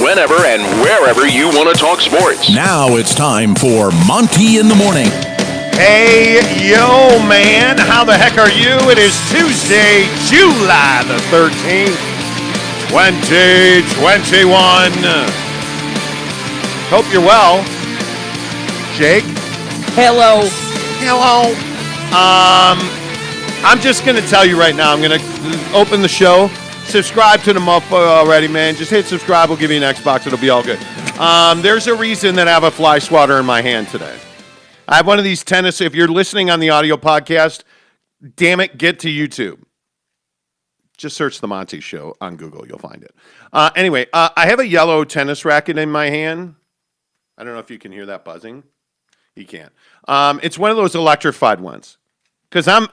whenever and wherever you want to talk sports. Now it's time for Monty in the Morning. Hey, yo, man. How the heck are you? It is Tuesday, July the 13th, 2021. Hope you're well. Jake? Hello. I'm just going to tell you right now, I'm going to open the show. Subscribe to the motherfucker already, man. Just hit subscribe. We'll give you an Xbox. It'll be all good. There's a reason that I have a fly swatter in my hand today. I have one of these tennis. If you're listening on the audio podcast, damn it, get to YouTube. Just search the Monty Show on Google. You'll find it. Anyway, I have a yellow tennis racket in my hand. I don't know if you can hear that buzzing. You can't. It's one of those electrified ones. Because I'm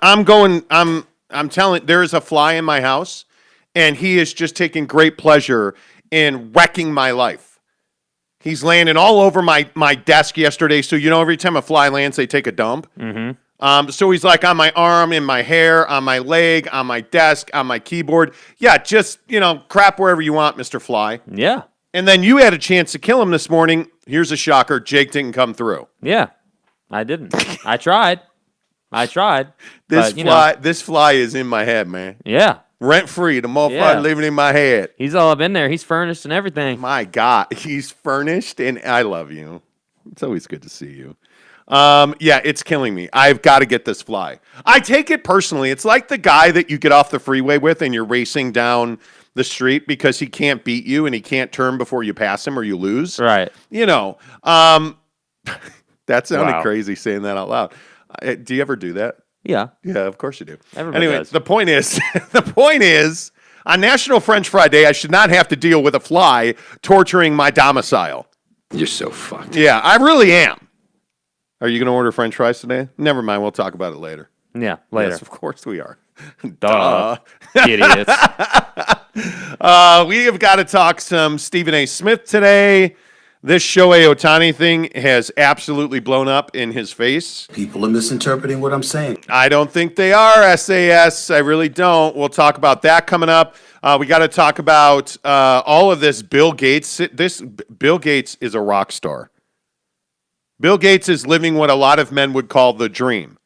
telling, there is a fly in my house, and he is just taking great pleasure in wrecking my life. He's landing all over my desk yesterday. So, every time a fly lands, they take a dump. Mm-hmm. So he's like on my arm, in my hair, on my leg, on my desk, on my keyboard. Yeah, just, crap wherever you want, Mr. Fly. Yeah. And then you had a chance to kill him this morning. Here's a shocker. Jake didn't come through. Yeah, I didn't. I tried. This fly is in my head, man. Yeah. Rent-free. The motherfucker living in my head. He's all up in there. He's furnished and everything. My God. He's furnished, and I love you. It's always good to see you. Yeah, it's killing me. I've got to get this fly. I take it personally. It's like the guy that you get off the freeway with and you're racing down the street because he can't beat you and he can't turn before you pass him or you lose. Right. That sounded crazy saying that out loud. Do you ever do that? Yeah. Yeah, of course you do. Everybody does. The point is, on National French Fry Day, I should not have to deal with a fly torturing my domicile. You're so fucked. Yeah, I really am. Are you going to order French fries today? Never mind. We'll talk about it later. Yeah, later. Yes, of course we are. Duh. Idiots. We have got to talk some Stephen A. Smith today. This Shohei Ohtani thing has absolutely blown up in his face. People are misinterpreting what I'm saying. I don't think they are, SAS. I really don't. We'll talk about that coming up. We got to talk about all of this Bill Gates. Bill Gates is a rock star. Bill Gates is living what a lot of men would call the dream.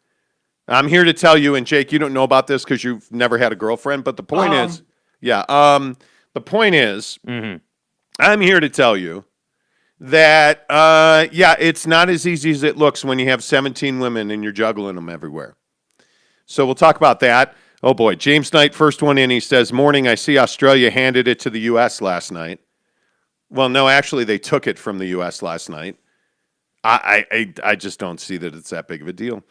I'm here to tell you, and Jake, you don't know about this because you've never had a girlfriend, but the point is, I'm here to tell you that, it's not as easy as it looks when you have 17 women and you're juggling them everywhere. So we'll talk about that. Oh, boy. James Knight, first one in, he says, morning, I see Australia handed it to the U.S. last night. Well, no, actually, they took it from the U.S. last night. I just don't see that it's that big of a deal.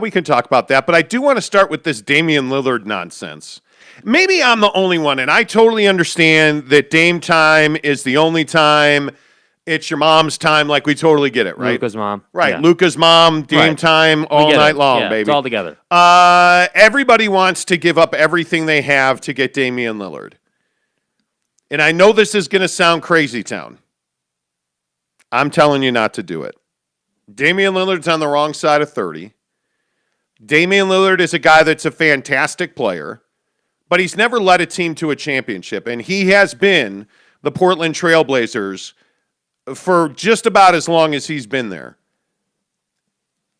We can talk about that. But I do want to start with this Damian Lillard nonsense. Maybe I'm the only one, and I totally understand that Dame time is the only time. It's your mom's time. Like, we totally get it, right? Luka's mom. Right. Yeah. Luka's mom, Dame time, all night long, baby. It's all together. Everybody wants to give up everything they have to get Damian Lillard. And I know this is going to sound crazy town. I'm telling you not to do it. Damian Lillard's on the wrong side of 30. Damian Lillard is a guy that's a fantastic player, but he's never led a team to a championship, and he has been the Portland Trailblazers for just about as long as he's been there.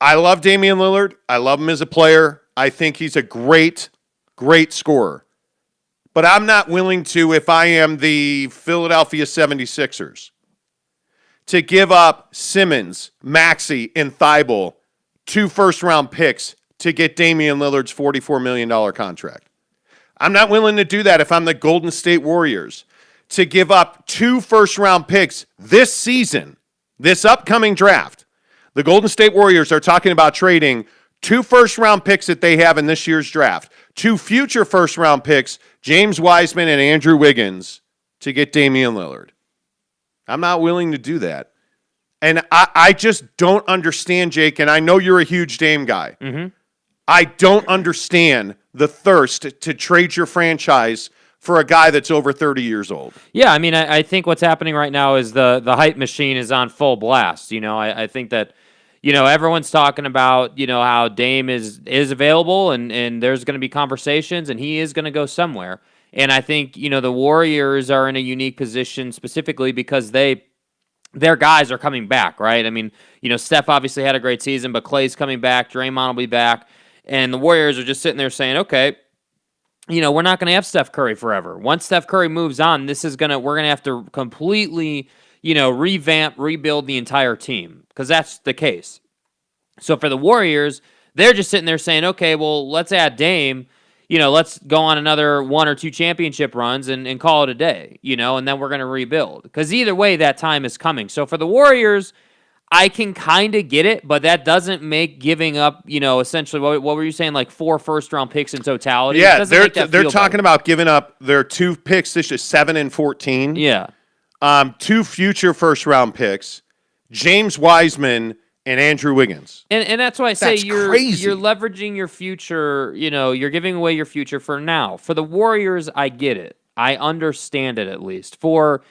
I love Damian Lillard. I love him as a player. I think he's a great, great scorer. But I'm not willing to, if I am the Philadelphia 76ers, to give up Simmons, Maxey, and Thybulle 2 first-round picks to get Damian Lillard's $44 million contract. I'm not willing to do that if I'm the Golden State Warriors, to give up 2 first-round picks this season, this upcoming draft. The Golden State Warriors are talking about trading 2 first-round picks that they have in this year's draft, 2 future first-round picks, James Wiseman and Andrew Wiggins, to get Damian Lillard. I'm not willing to do that. And I just don't understand, Jake, and I know you're a huge Dame guy. Mm-hmm. I don't understand the thirst to trade your franchise for a guy that's over 30 years old. Yeah, I mean, I think what's happening right now is the hype machine is on full blast. I think that, everyone's talking about, how Dame is available and there's going to be conversations and he is going to go somewhere. And I think, the Warriors are in a unique position specifically because their guys are coming back, right? I mean, Steph obviously had a great season, but Klay's coming back, Draymond will be back, and the Warriors are just sitting there saying, okay, we're not going to have Steph Curry forever. Once Steph Curry moves on, we're going to have to completely, revamp, rebuild the entire team, because that's the case. So for the Warriors, they're just sitting there saying, okay, well, let's add Dame, let's go on another 1 or 2 championship runs and call it a day, and then we're going to rebuild. Because either way, that time is coming. So for the Warriors, I can kind of get it, but that doesn't make giving up, essentially, what were you saying, like 4 first-round picks in totality? Yeah, they're talking about giving up their 2 picks this year, 7 and 14. Yeah. 2 future first-round picks, James Wiseman and Andrew Wiggins. And that's why I say you're crazy. leveraging your future, you're giving away your future for now. For the Warriors, I get it. I understand it at least. For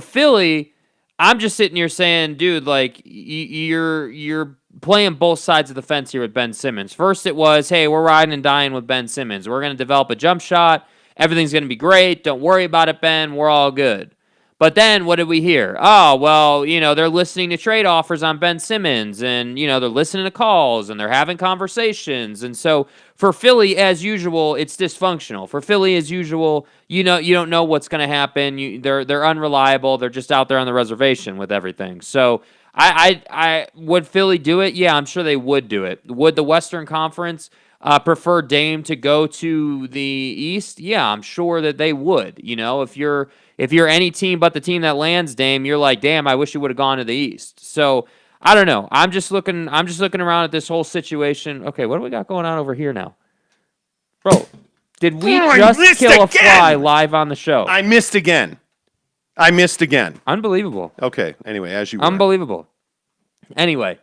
Philly, I'm just sitting here saying, dude, like you're playing both sides of the fence here with Ben Simmons. First it was, hey, we're riding and dying with Ben Simmons. We're going to develop a jump shot. Everything's going to be great. Don't worry about it, Ben. We're all good. But then what did we hear? Oh, well, they're listening to trade offers on Ben Simmons, and, they're listening to calls, and they're having conversations. And so for Philly, as usual, it's dysfunctional. For Philly, as usual, you don't know what's going to happen. They're unreliable. They're just out there on the reservation with everything. So I would Philly do it? Yeah, I'm sure they would do it. Would the Western Conference prefer Dame to go to the East? Yeah, I'm sure that they would. If you're any team but the team that lands Dame, you're like, damn, I wish you would have gone to the East. So I don't know. I'm just looking around at this whole situation. Okay, what do we got going on over here now? Bro, did we just kill a fly live on the show? I missed again. Unbelievable. Okay, anyway, as you were. Unbelievable. Anyway,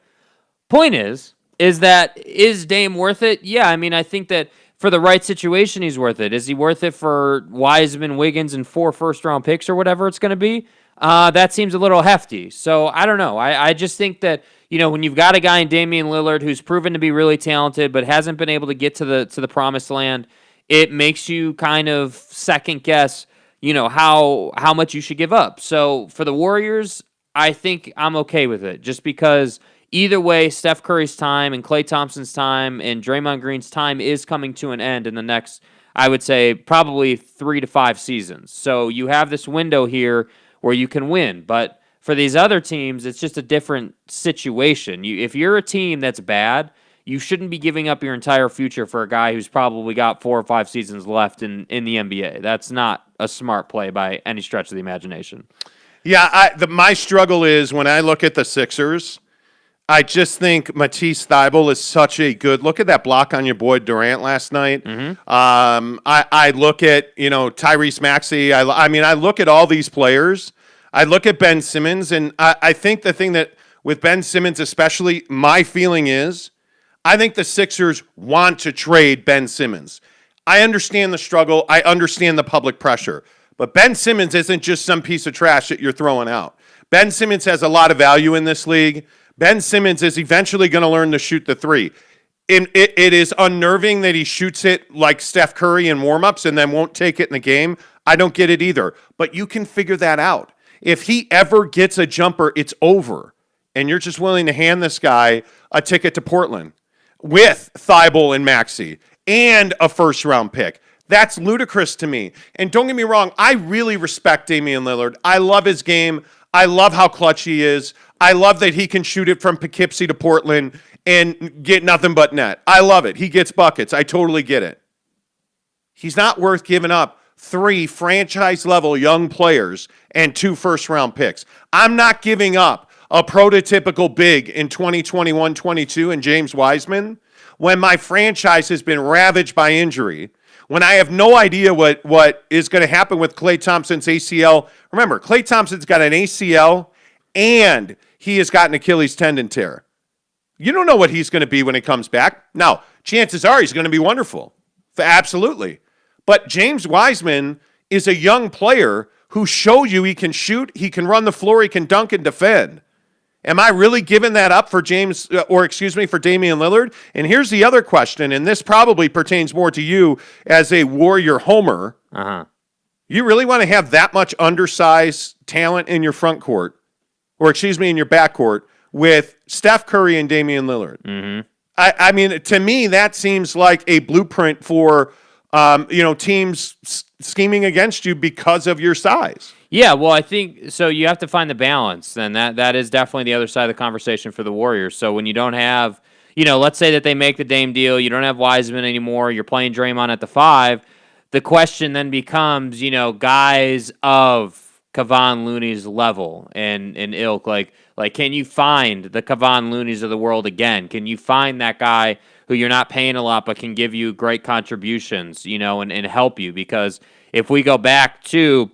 point is Dame worth it? Yeah, I mean, I think that for the right situation, he's worth it. Is he worth it for Wiseman, Wiggins, and 4 first-round picks or whatever it's going to be? That seems a little hefty. So I don't know. I just think that when you've got a guy in Damian Lillard who's proven to be really talented but hasn't been able to get to the promised land, it makes you kind of second guess how much you should give up. So for the Warriors, I think I'm okay with it, just because either way, Steph Curry's time and Klay Thompson's time and Draymond Green's time is coming to an end in the next, I would say, probably 3 to 5 seasons. So you have this window here where you can win. But for these other teams, it's just a different situation. If you're a team that's bad, you shouldn't be giving up your entire future for a guy who's probably got 4 or 5 seasons left in the NBA. That's not a smart play by any stretch of the imagination. Yeah, my struggle is when I look at the Sixers, I just think Matisse Thybulle is such a good look at that block on your boy Durant last night. Mm-hmm. I look at Tyrese Maxey. I look at all these players. I look at Ben Simmons, and I think the thing that with Ben Simmons especially, my feeling is I think the Sixers want to trade Ben Simmons. I understand the struggle. I understand the public pressure. But Ben Simmons isn't just some piece of trash that you're throwing out. Ben Simmons has a lot of value in this league. Ben Simmons is eventually going to learn to shoot the 3. It is unnerving that he shoots it like Steph Curry in warmups and then won't take it in the game. I don't get it either. But you can figure that out. If he ever gets a jumper, it's over. And you're just willing to hand this guy a ticket to Portland with Thybulle and Maxey and a first-round pick. That's ludicrous to me. And don't get me wrong, I really respect Damian Lillard. I love his game. I love how clutch he is. I love that he can shoot it from Poughkeepsie to Portland and get nothing but net. I love it. He gets buckets. I totally get it. He's not worth giving up 3 franchise-level young players and 2 first-round picks. I'm not giving up a prototypical big in 2021-22 in James Wiseman when my franchise has been ravaged by injury, when I have no idea what is going to happen with Klay Thompson's ACL. Remember, Klay Thompson's got an ACL and he has got an Achilles tendon tear. You don't know what he's going to be when he comes back. Now, chances are he's going to be wonderful. Absolutely. But James Wiseman is a young player who showed you he can shoot, he can run the floor, he can dunk and defend. Am I really giving that up for Damian Lillard? And here's the other question, and this probably pertains more to you as a Warrior homer. Uh-huh. You really want to have that much undersized talent in your front court, or in your backcourt with Steph Curry and Damian Lillard. Mm-hmm. I mean, to me, that seems like a blueprint for, teams scheming against you because of your size. Yeah, well, I think so. You have to find the balance, and that is definitely the other side of the conversation for the Warriors. So when you don't have, let's say that they make the Dame deal, you don't have Wiseman anymore, you're playing Draymond at the 5. The question then becomes, guys of Kevon Looney's level and ilk, like can you find the Kevon Looneys of the world again? Can you find that guy who you're not paying a lot but can give you great contributions, and help you? Because if we go back to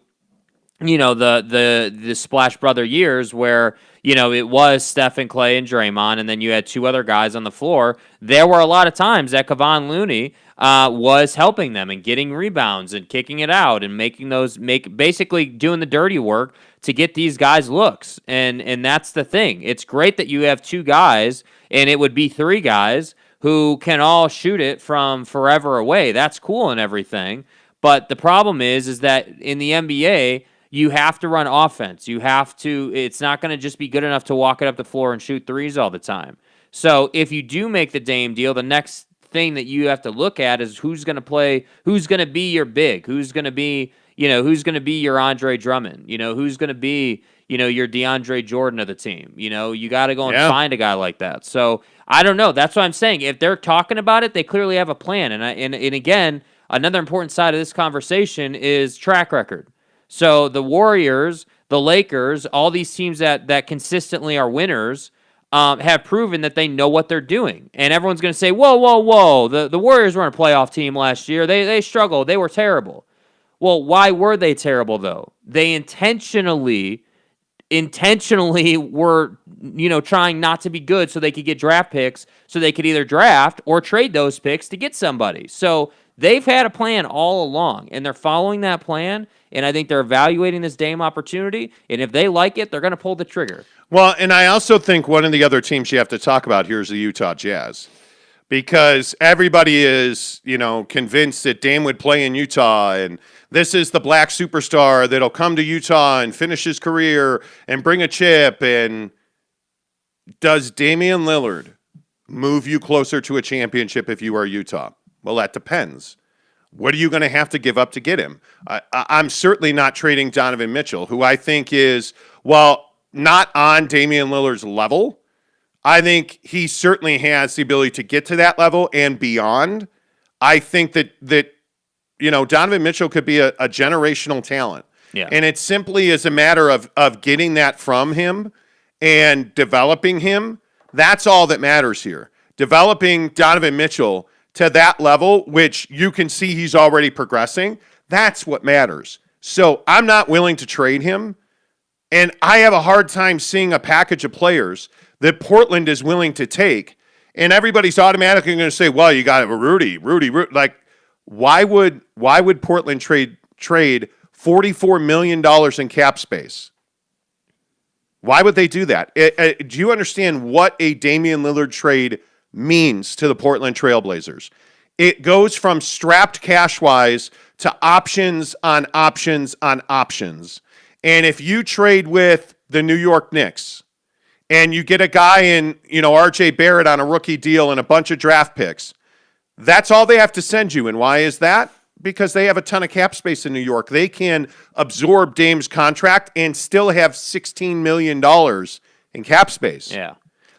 the Splash Brother years where, it was Steph and Clay and Draymond, and then you had 2 other guys on the floor, there were a lot of times that Kevon Looney was helping them and getting rebounds and kicking it out and basically doing the dirty work to get these guys looks. And that's the thing. It's great that you have 2 guys, and it would be 3 guys who can all shoot it from forever away. That's cool and everything. But the problem is that in the NBA, you have to run offense. It's not going to just be good enough to walk it up the floor and shoot threes all the time. So if you do make the Dame deal, the next thing that you have to look at is who's going to be your big, who's going to be your Andre Drummond, who's going to be, your DeAndre Jordan of the team. You got to go and find a guy like that. So I don't know. That's what I'm saying. If they're talking about it, they clearly have a plan. And again, another important side of this conversation is track record. So the Warriors, the Lakers, all these teams that consistently are winners have proven that they know what they're doing. And everyone's going to say, whoa. The Warriors weren't a playoff team last year. They struggled. They were terrible. Well, why were they terrible, though? They intentionally were, trying not to be good so they could get draft picks, so they could either draft or trade those picks to get somebody. So they've had a plan all along, and they're following that plan, and I think they're evaluating this Dame opportunity, and if they like it, they're going to pull the trigger. Well, and I also think one of the other teams you have to talk about here is the Utah Jazz, because everybody is, convinced that Dame would play in Utah, and this is the black superstar that'll come to Utah and finish his career and bring a chip. And does Damian Lillard move you closer to a championship if you are Utah? Well, that depends. What are you going to have to give up to get him? I'm certainly not trading Donovan Mitchell, who I think is, not on Damian Lillard's level. I think he certainly has the ability to get to that level and beyond. I think that Donovan Mitchell could be a generational talent. Yeah. And it simply is a matter of getting that from him and developing him. That's all that matters here. Developing Donovan Mitchell to that level, which you can see he's already progressing, that's what matters. So I'm not willing to trade him, and I have a hard time seeing a package of players that Portland is willing to take, and everybody's automatically going to say, well, you got Rudy. Like, why would Portland trade $44 million in cap space? Why would they do that? Do you understand what a Damian Lillard trade means to the Portland Trailblazers? It goes from strapped cash-wise to options on options on options. And if you trade with the New York Knicks and you get a guy in, RJ Barrett on a rookie deal and a bunch of draft picks, that's all they have to send you. And why is that? Because they have a ton of cap space in New York. They can absorb Dame's contract and still have $16 million in cap space. Yeah.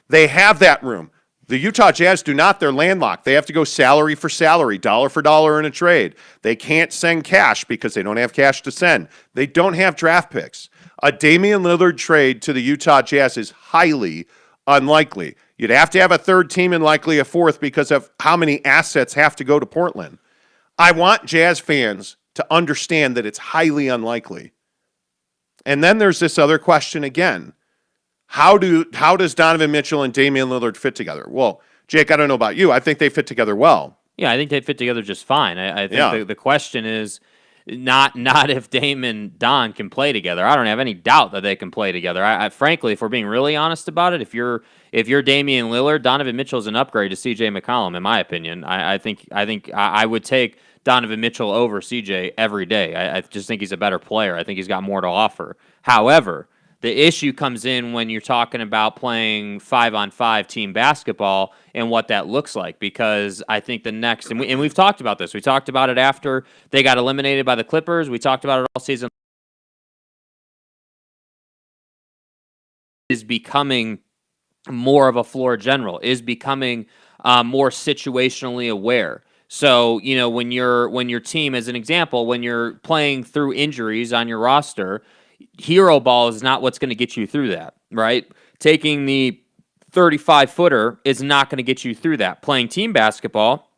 They have that room. The Utah Jazz do not. They're landlocked. They have to go salary for salary, dollar for dollar in a trade. They can't send cash because they don't have cash to send. They don't have draft picks. A Damian Lillard trade to the Utah Jazz is highly unlikely. You'd have to have a third team and likely a fourth because of how many assets have to go to Portland. I want Jazz fans to understand that it's highly unlikely. And then there's this other question again. How does Donovan Mitchell and Damian Lillard fit together? Well, Jake, I don't know about you. I think they fit together well. Yeah, I think they fit together just fine. I think the question is not if Dame and Don can play together. I don't have any doubt that they can play together. I frankly, if we're being really honest about it, if you're Damian Lillard, Donovan Mitchell is an upgrade to CJ McCollum, in my opinion. I think I would take Donovan Mitchell over CJ every day. I just think he's a better player. I think he's got more to offer. However, the issue comes in when you're talking about playing 5-on-5 team basketball and what that looks like, because I think the next, and we've talked about this. We talked about it after they got eliminated by the Clippers. We talked about it all season. Is becoming more of a floor general, is becoming more situationally aware. So, when your team, as an example, when you're playing through injuries on your roster, hero ball is not what's going to get you through that, right? Taking the 35-footer is not going to get you through that. Playing team basketball,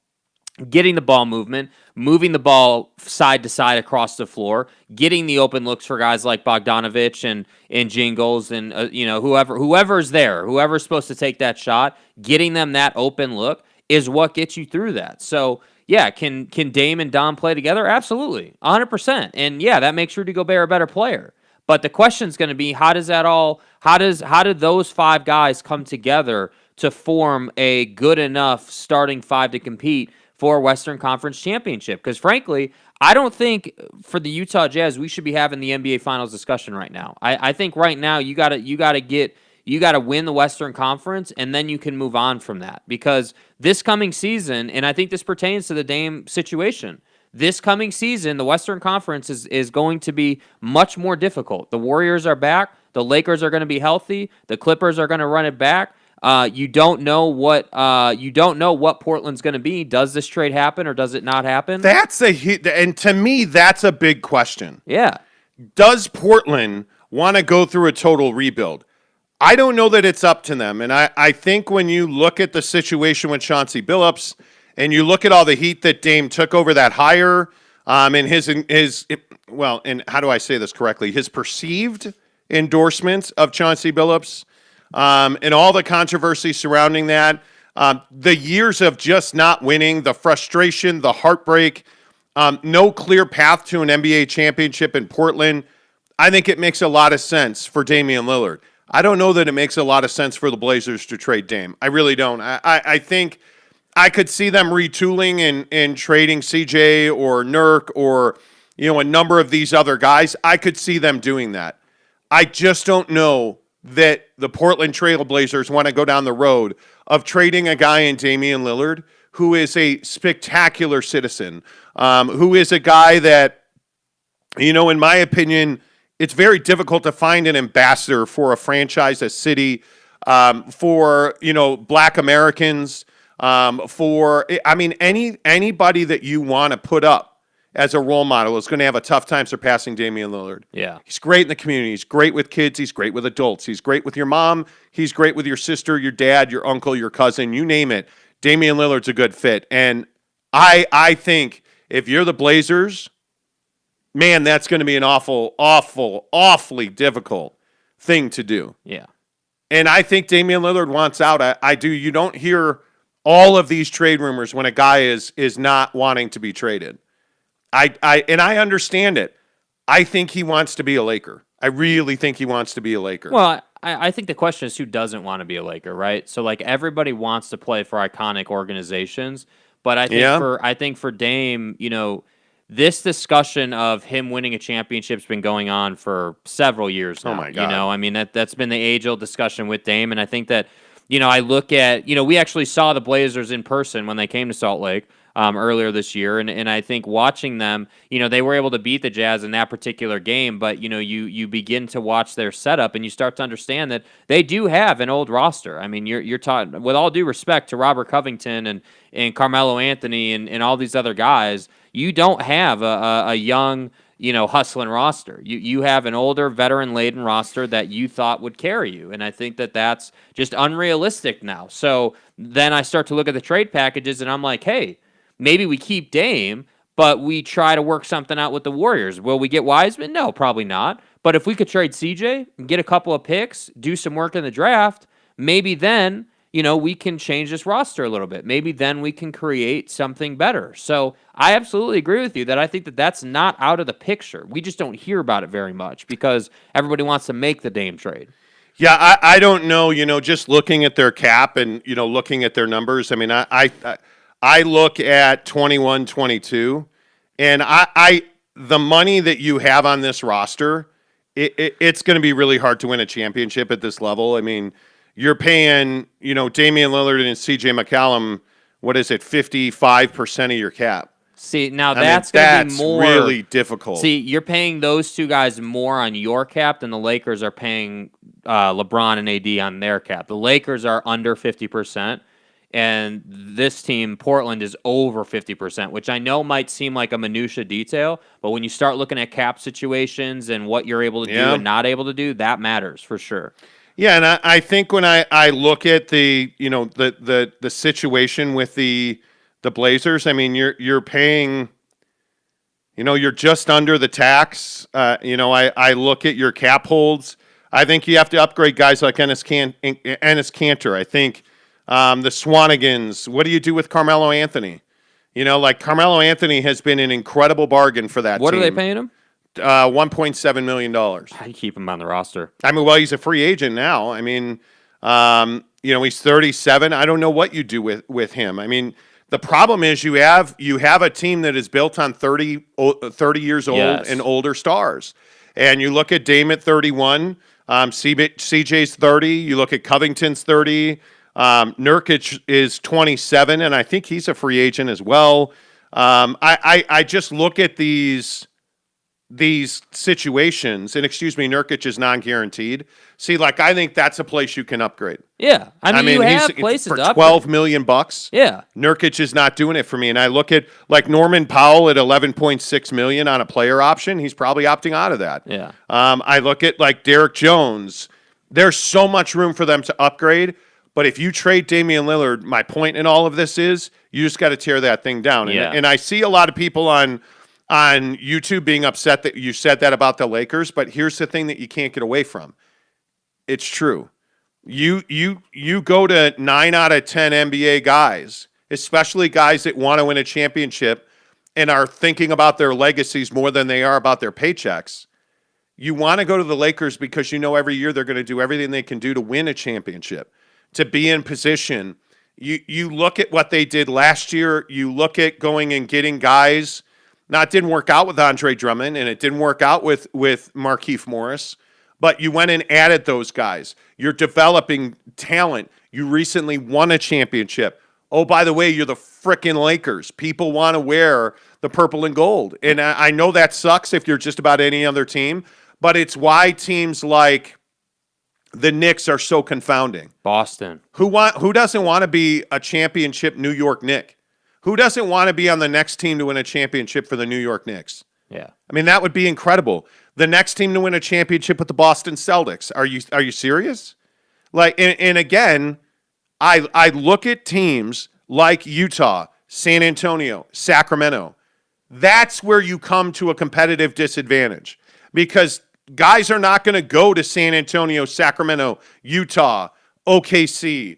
getting the ball movement, moving the ball side to side across the floor, getting the open looks for guys like Bogdanovich and Jingles and whoever's there, whoever's supposed to take that shot, getting them that open look is what gets you through that. So, yeah, can Dame and Dom play together? Absolutely, 100%. And yeah, that makes Rudy Gobert a better player. But the question is going to be, how did those five guys come together to form a good enough starting five to compete for a Western Conference championship? Because frankly, I don't think for the Utah Jazz we should be having the NBA Finals discussion right now. I think right now you gotta win the Western Conference, and then you can move on from that. Because this coming season, and I think this pertains to the Dame situation, this coming season, the Western Conference is going to be much more difficult. The Warriors are back. The Lakers are going to be healthy. The Clippers are going to run it back. You don't know what Portland's going to be. Does this trade happen or does it not happen? And to me, that's a big question. Yeah. Does Portland want to go through a total rebuild? I don't know that it's up to them. And I think when you look at the situation with Chauncey Billups and you look at all the heat that Dame took over that hire, and and how do I say this correctly? His perceived endorsements of Chauncey Billups, and all the controversy surrounding that, the years of just not winning, the frustration, the heartbreak, no clear path to an NBA championship in Portland, I think it makes a lot of sense for Damian Lillard. I don't know that it makes a lot of sense for the Blazers to trade Dame. I really don't. I think I could see them retooling and trading CJ or Nurk or a number of these other guys. I could see them doing that. I just don't know that the Portland Trail Blazers want to go down the road of trading a guy in Damian Lillard who is a spectacular citizen, who is a guy that, in my opinion, it's very difficult to find an ambassador for a franchise, a city, for, Black Americans, anybody that you want to put up as a role model is going to have a tough time surpassing Damian Lillard. Yeah. He's great in the community. He's great with kids. He's great with adults. He's great with your mom. He's great with your sister, your dad, your uncle, your cousin, you name it. Damian Lillard's a good fit. And I think if you're the Blazers, man, that's going to be an awfully difficult thing to do. Yeah. And I think Damian Lillard wants out. I do. You don't hear all of these trade rumors when a guy is not wanting to be traded. I understand it. I think he wants to be a Laker. I really think he wants to be a Laker. Well, I think the question is who doesn't want to be a Laker, right? So everybody wants to play for iconic organizations, but I think for Dame, this discussion of him winning a championship's been going on for several years now. Oh my God. That's been the age-old discussion with Dame, and I think that I look at we actually saw the Blazers in person when they came to Salt Lake earlier this year, and I think watching them, they were able to beat the Jazz in that particular game, but you begin to watch their setup and you start to understand that they do have an old roster. I mean, you're talking, with all due respect to Robert Covington and Carmelo Anthony and all these other guys, you don't have a young, hustling roster. You have an older, veteran-laden roster that you thought would carry you, and I think that that's just unrealistic now. So then I start to look at the trade packages, and I'm like, hey, maybe we keep Dame, but we try to work something out with the Warriors. Will we get Wiseman? No, probably not. But if we could trade CJ and get a couple of picks, do some work in the draft, maybe then, we can change this roster a little bit. Maybe then we can create something better. So I absolutely agree with you that I think that that's not out of the picture. We just don't hear about it very much because everybody wants to make the Dame trade. Yeah, I don't know, just looking at their cap and, looking at their numbers. I mean, I look at 21-22, And the money that you have on this roster, it's going to be really hard to win a championship at this level. I mean, you're paying, Damian Lillard and CJ McCollum, what is it, 55% of your cap. See, now that's going to be more really difficult. See, you're paying those two guys more on your cap than the Lakers are paying LeBron and AD on their cap. The Lakers are under 50%, and this team, Portland, is over 50%, which I know might seem like a minutia detail, but when you start looking at cap situations and what you're able to do and not able to do, that matters for sure. Yeah, and I think when I look at the situation with the Blazers, I mean, you're paying, you're just under the tax. I look at your cap holds. I think you have to upgrade guys like Enes Kanter. I think the Swanigans. What do you do with Carmelo Anthony? Carmelo Anthony has been an incredible bargain for that team. What are they paying him? $1.7 million. How do you keep him on the roster? I mean, well, he's a free agent now. I mean, he's 37. I don't know what you do with him. I mean, the problem is you have a team that is built on 30 years old and older stars. And you look at Dame at 31, CJ's 30, you look at Covington's 30, Nurkic is 27, and I think he's a free agent as well. I just look at these situations, and excuse me, Nurkic is non-guaranteed. See, I think that's a place you can upgrade. Yeah, I mean you have places for to $12 million. Yeah, Nurkic is not doing it for me, and I look at Norman Powell at $11.6 million on a player option. He's probably opting out of that. Yeah. I look at Derek Jones. There's so much room for them to upgrade. But if you trade Damian Lillard, my point in all of this is you just got to tear that thing down. Yeah. And I see a lot of people on YouTube being upset that you said that about the Lakers, but here's the thing that you can't get away from. It's true. You go to 9 out of 10 NBA guys, especially guys that want to win a championship and are thinking about their legacies more than they are about their paychecks. You want to go to the Lakers because every year they're going to do everything they can do to win a championship, to be in position. You look at what they did last year. You look at going and getting guys. Now, it didn't work out with Andre Drummond, and it didn't work out with Markieff Morris, but you went and added those guys. You're developing talent. You recently won a championship. Oh, by the way, you're the frickin' Lakers. People want to wear the purple and gold. And I know that sucks if you're just about any other team, but it's why teams like the Knicks are so confounding. Boston. Who doesn't want to be a championship New York Knick? Who doesn't want to be on the next team to win a championship for the New York Knicks? Yeah. I mean, that would be incredible. The next team to win a championship with the Boston Celtics. Are you serious? And again, I look at teams like Utah, San Antonio, Sacramento. That's where you come to a competitive disadvantage because guys are not going to go to San Antonio, Sacramento, Utah, OKC.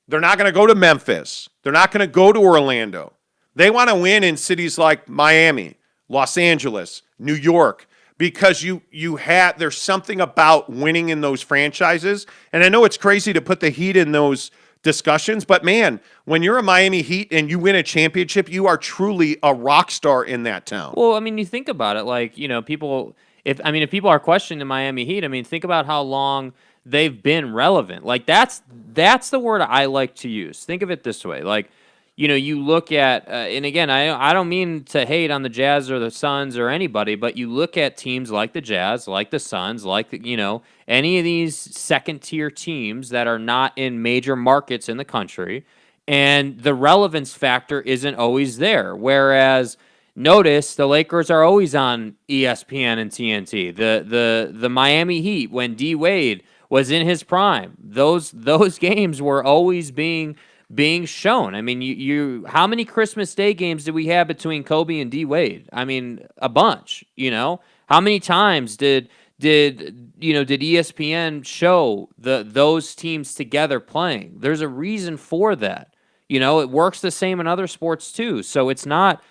They're not going to go to Memphis. They're not going to go to Orlando. They want to win in cities like Miami, Los Angeles, New York, because there's something about winning in those franchises. And I know it's crazy to put the Heat in those discussions, but man, when you're a Miami Heat and you win a championship, you are truly a rock star in that town. Well, I mean, you think about it, people. If people are questioning the Miami Heat, I mean, think about how long they've been relevant. That's the word I like to use. Think of it this way. You look at, and again, I don't mean to hate on the Jazz or the Suns or anybody, but you look at teams like the Jazz, like the Suns, any of these second-tier teams that are not in major markets in the country, and the relevance factor isn't always there. Whereas, notice the Lakers are always on ESPN and TNT. The Miami Heat, when D Wade was in his prime, those games were always being shown. I mean, you how many Christmas Day games did we have between Kobe and D Wade? I mean, a bunch. How many times did ESPN show those teams together playing? There's a reason for that. It works the same in other sports too. So it's not.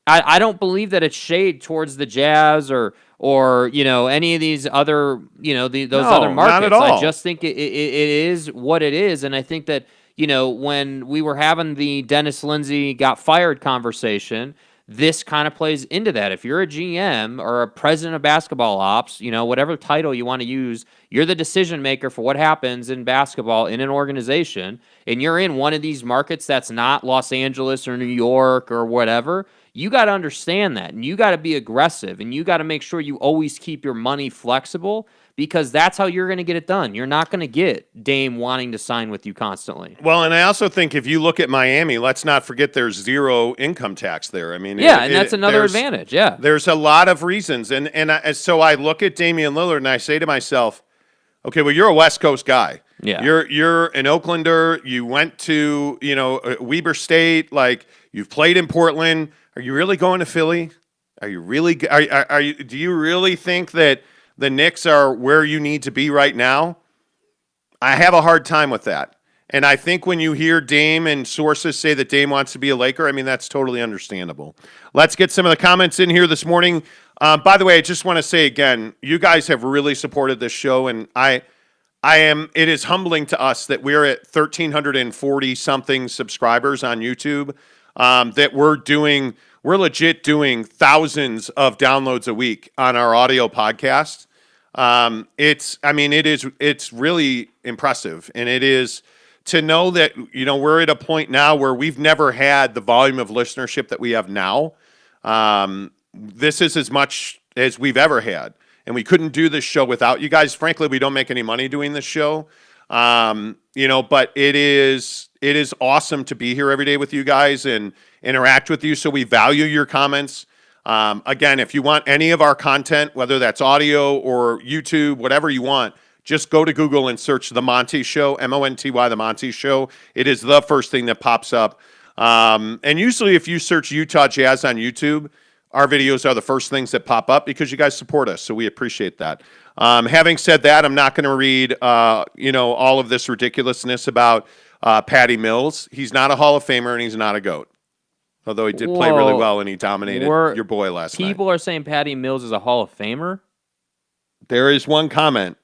I don't believe that it's shade towards the Jazz or any of these other those other markets. Not at all. I just think it is what it is, and I think that when we were having the Dennis Lindsey got fired conversation, this kind of plays into that. If you're a GM or a president of basketball ops, whatever title you want to use, you're the decision maker for what happens in basketball in an organization, and you're in one of these markets that's not Los Angeles or New York or whatever, you got to understand that, and you got to be aggressive, and you got to make sure you always keep your money flexible, because that's how you're going to get it done. You're not going to get Dame wanting to sign with you constantly. Well, and I also think if you look at Miami, let's not forget there's zero income tax there. I mean, and that's another advantage. Yeah, there's a lot of reasons, so I look at Damian Lillard and I say to myself, okay, well, you're a West Coast guy. Yeah, you're an Oaklander. You went to Weber State. Like, you've played in Portland. Are you really going to Philly? Are you really? Are you? Do you really think that the Knicks are where you need to be right now? I have a hard time with that. And I think when you hear Dame and sources say that Dame wants to be a Laker, I mean, that's totally understandable. Let's get some of the comments in here this morning. By the way, I just want to say again, you guys have really supported this show, and it is humbling to us that we're at 1,340 something subscribers on YouTube, that we're legit doing thousands of downloads a week on our audio podcast. It's really impressive. And it is to know that, we're at a point now where we've never had the volume of listenership that we have now. This is as much as we've ever had. And we couldn't do this show without you guys. Frankly, we don't make any money doing this show. But it is awesome to be here every day with you guys and interact with you. So we value your comments. Again, if you want any of our content, whether that's audio or YouTube, whatever you want, just go to Google and search The Monty Show, Monty, The Monty Show. It is the first thing that pops up. And usually if you search Utah Jazz on YouTube, our videos are the first things that pop up because you guys support us, so we appreciate that. Having said that, I'm not going to read, all of this ridiculousness about Patty Mills. He's not a Hall of Famer, and he's not a GOAT. Although he did play really well, and he dominated your boy last night. People are saying Patty Mills is a Hall of Famer? There is one comment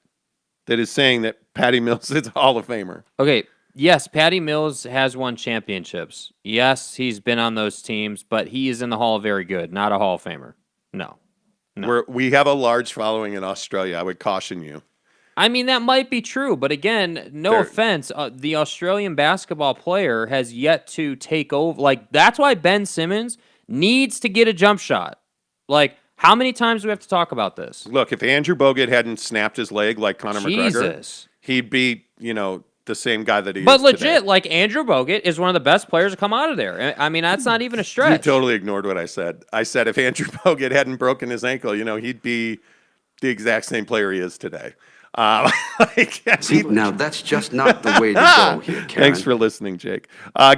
that is saying that Patty Mills is a Hall of Famer. Okay, yes, Patty Mills has won championships. Yes, he's been on those teams, but he is in the Hall of Very Good, not a Hall of Famer. No. We have a large following in Australia. I would caution you. I mean, that might be true, but again, no offense, the Australian basketball player has yet to take over. Like, that's why Ben Simmons needs to get a jump shot. Like, how many times do we have to talk about this? Look, if Andrew Bogut hadn't snapped his leg like Conor McGregor, he'd be, the same guy that he is But legit, today. like, Andrew Bogut is one of the best players to come out of there. I mean, that's not even a stretch. You totally ignored what I said. I said if Andrew Bogut hadn't broken his ankle, he'd be the exact same player he is today. See, now that's just not the way to go here, Karen. Thanks for listening, Jake.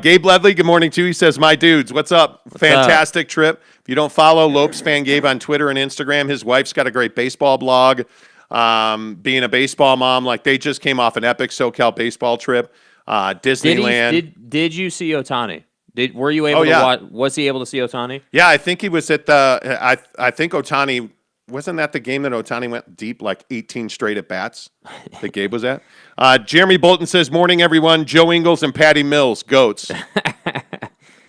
Gabe Ledley, good morning too. He says, "My dudes, what's up? Fantastic trip. If you don't follow Lopes Fan Gabe on Twitter and Instagram, his wife's got a great baseball blog. Being a baseball mom, like they just came off an epic SoCal baseball trip. Disneyland. Did you see Ohtani? Were you able to watch? Was he able to see Ohtani? Yeah, I think he was at the. I think Ohtani. Wasn't that the game that Ohtani went deep, like 18 straight at bats that Gabe was at? Jeremy Bolton says, "Morning, everyone. Joe Ingles and Patty Mills, GOATs."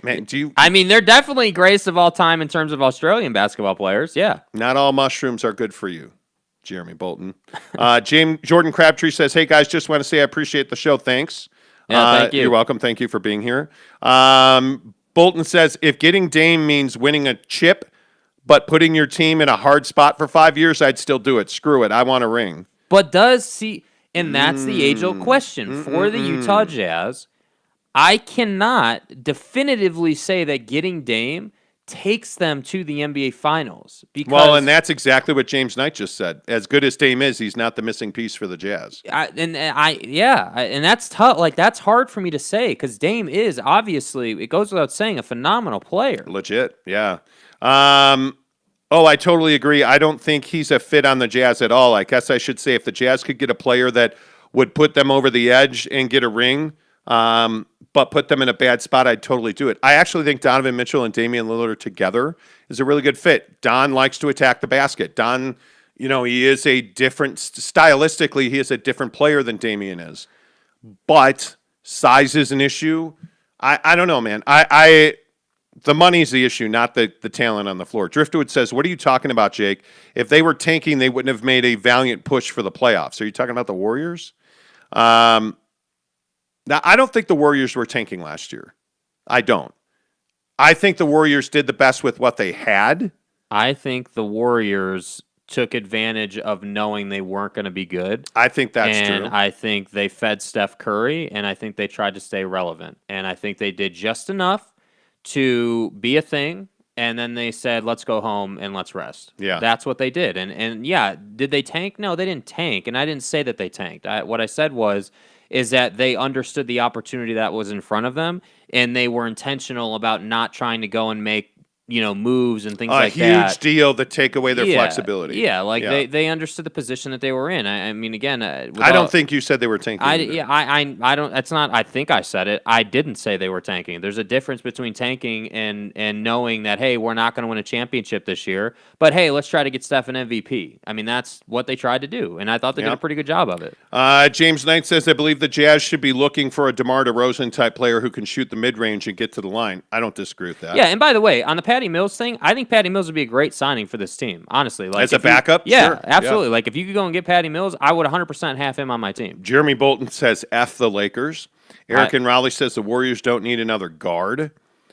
Man, I mean, they're definitely greatest of all time in terms of Australian basketball players. Yeah. Not all mushrooms are good for you, Jeremy Bolton. Jordan Crabtree says, "Hey guys, just want to say I appreciate the show. Thanks." Yeah, thank you. You're welcome. Thank you for being here. Bolton says, "If getting Dame means winning a chip, but putting your team in a hard spot for 5 years, I'd still do it. Screw it. I want a ring." But and that's the age-old question for the Utah Jazz. I cannot definitively say that getting Dame takes them to the NBA Finals. And that's exactly what James Knight just said. As good as Dame is, he's not the missing piece for the Jazz. And that's tough. Like, that's hard for me to say because Dame is obviously, it goes without saying, a phenomenal player. Legit, yeah. I totally agree. I don't think he's a fit on the Jazz at all. I guess I should say if the Jazz could get a player that would put them over the edge and get a ring, but put them in a bad spot, I'd totally do it. I actually think Donovan Mitchell and Damian Lillard together is a really good fit. Don likes to attack the basket. Don, he is stylistically, he is a different player than Damian is. But size is an issue. I don't know, man. The money's the issue, not the talent on the floor. Driftwood says, what are you talking about, Jake? If they were tanking, they wouldn't have made a valiant push for the playoffs. Are you talking about the Warriors? Now, I don't think the Warriors were tanking last year. I don't. I think the Warriors did the best with what they had. I think the Warriors took advantage of knowing they weren't going to be good. I think that's and true. I think they fed Steph Curry, and I think they tried to stay relevant. And I think they did just enough to be a thing, and then they said, let's go home and let's rest. Yeah. That's what they did. And yeah, did they tank? No, they didn't tank, and I didn't say that they tanked. What I said is that they understood the opportunity that was in front of them, and they were intentional about not trying to go and make moves and things like that. A huge deal to take away their flexibility. Yeah, they understood the position that they were in. I mean, again, I don't think you said they were tanking. I don't. That's not. I think I said it. I didn't say they were tanking. There's a difference between tanking and knowing that, hey, we're not going to win a championship this year, but hey, let's try to get Steph an MVP. I mean, that's what they tried to do, and I thought they did a pretty good job of it. James Knight says, I believe the Jazz should be looking for a DeMar DeRozan type player who can shoot the mid range and get to the line. I don't disagree with that. Yeah, and by the way, on the Patty Mills thing, I think Patty Mills would be a great signing for this team, honestly. As a backup? Yeah, Sure. absolutely. Like, if you could go and get Patty Mills, I would 100% have him on my team. Jeremy Bolton says, F the Lakers. Eric in Raleigh says, the Warriors don't need another guard.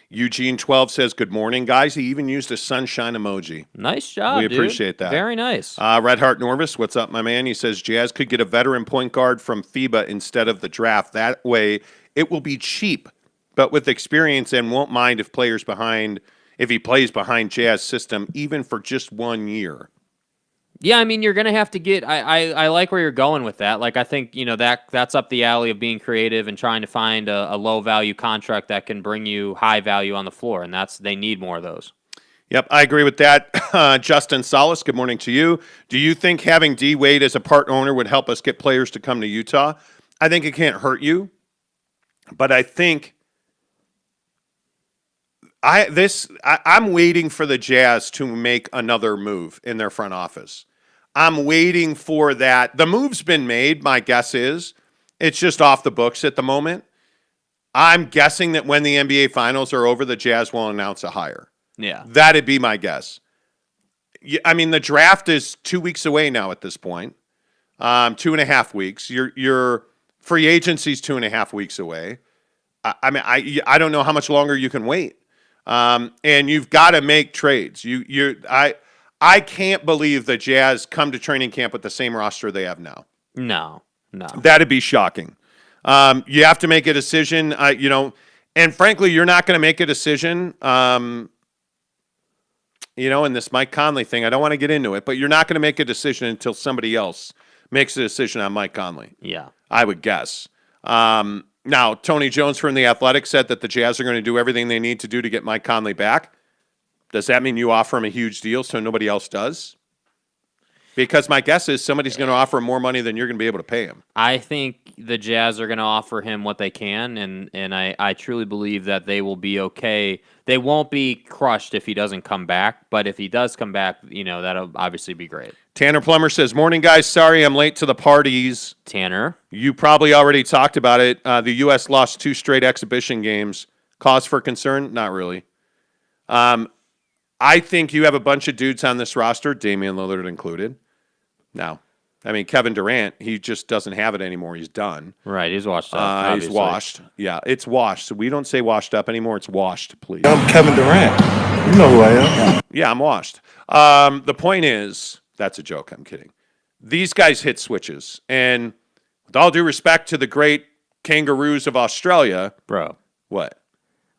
Eugene 12 says, good morning, guys. He even used a sunshine emoji. Nice job, We dude. appreciate that. Very nice. Red Heart Norvis, what's up, my man? He says, Jazz could get a veteran point guard from FIBA instead of the draft. That way, it will be cheap, but with experience, and won't mind if he plays behind Jazz system, even for just 1 year. Yeah, I mean, you're going to have to get I like where you're going with that. Like, I think, that's up the alley of being creative and trying to find a low-value contract that can bring you high value on the floor, and they need more of those. Yep, I agree with that. Justin Salas, good morning to you. Do you think having D. Wade as a part owner would help us get players to come to Utah? I think it can't hurt you, but I think I'm waiting for the Jazz to make another move in their front office. I'm waiting for that. The move's been made, my guess is. It's just off the books at the moment. I'm guessing that when the NBA Finals are over, the Jazz will announce a hire. Yeah. That'd be my guess. I mean, the draft is 2 weeks away now at this point. 2.5 weeks. Your free agency's 2.5 weeks away. I don't know how much longer you can wait. And you've got to make trades. I can't believe the Jazz come to training camp with the same roster they have now. No. That'd be shocking. You have to make a decision, and frankly, you're not going to make a decision, in this Mike Conley thing. I don't want to get into it, but you're not going to make a decision until somebody else makes a decision on Mike Conley. Yeah. I would guess. Now, Tony Jones from The Athletic said that the Jazz are going to do everything they need to do to get Mike Conley back. Does that mean you offer him a huge deal so nobody else does? Because my guess is somebody's going to offer him more money than you're going to be able to pay him. I think the Jazz are going to offer him what they can, and I truly believe that they will be okay. They won't be crushed if he doesn't come back, but if he does come back, that'll obviously be great. Tanner Plummer says, morning, guys. Sorry I'm late to the parties. Tanner? You probably already talked about it. The U.S. lost 2 straight exhibition games. Cause for concern? Not really. I think you have a bunch of dudes on this roster, Damian Lillard included. Now, I mean, Kevin Durant, he just doesn't have it anymore. He's done. Right, he's washed up. He's washed. Yeah, it's washed. So we don't say washed up anymore. It's washed, please. I'm Kevin Durant. You know who I am. Yeah, I'm washed. The point is, that's a joke. I'm kidding. These guys hit switches. And with all due respect to the great kangaroos of Australia. Bro. What?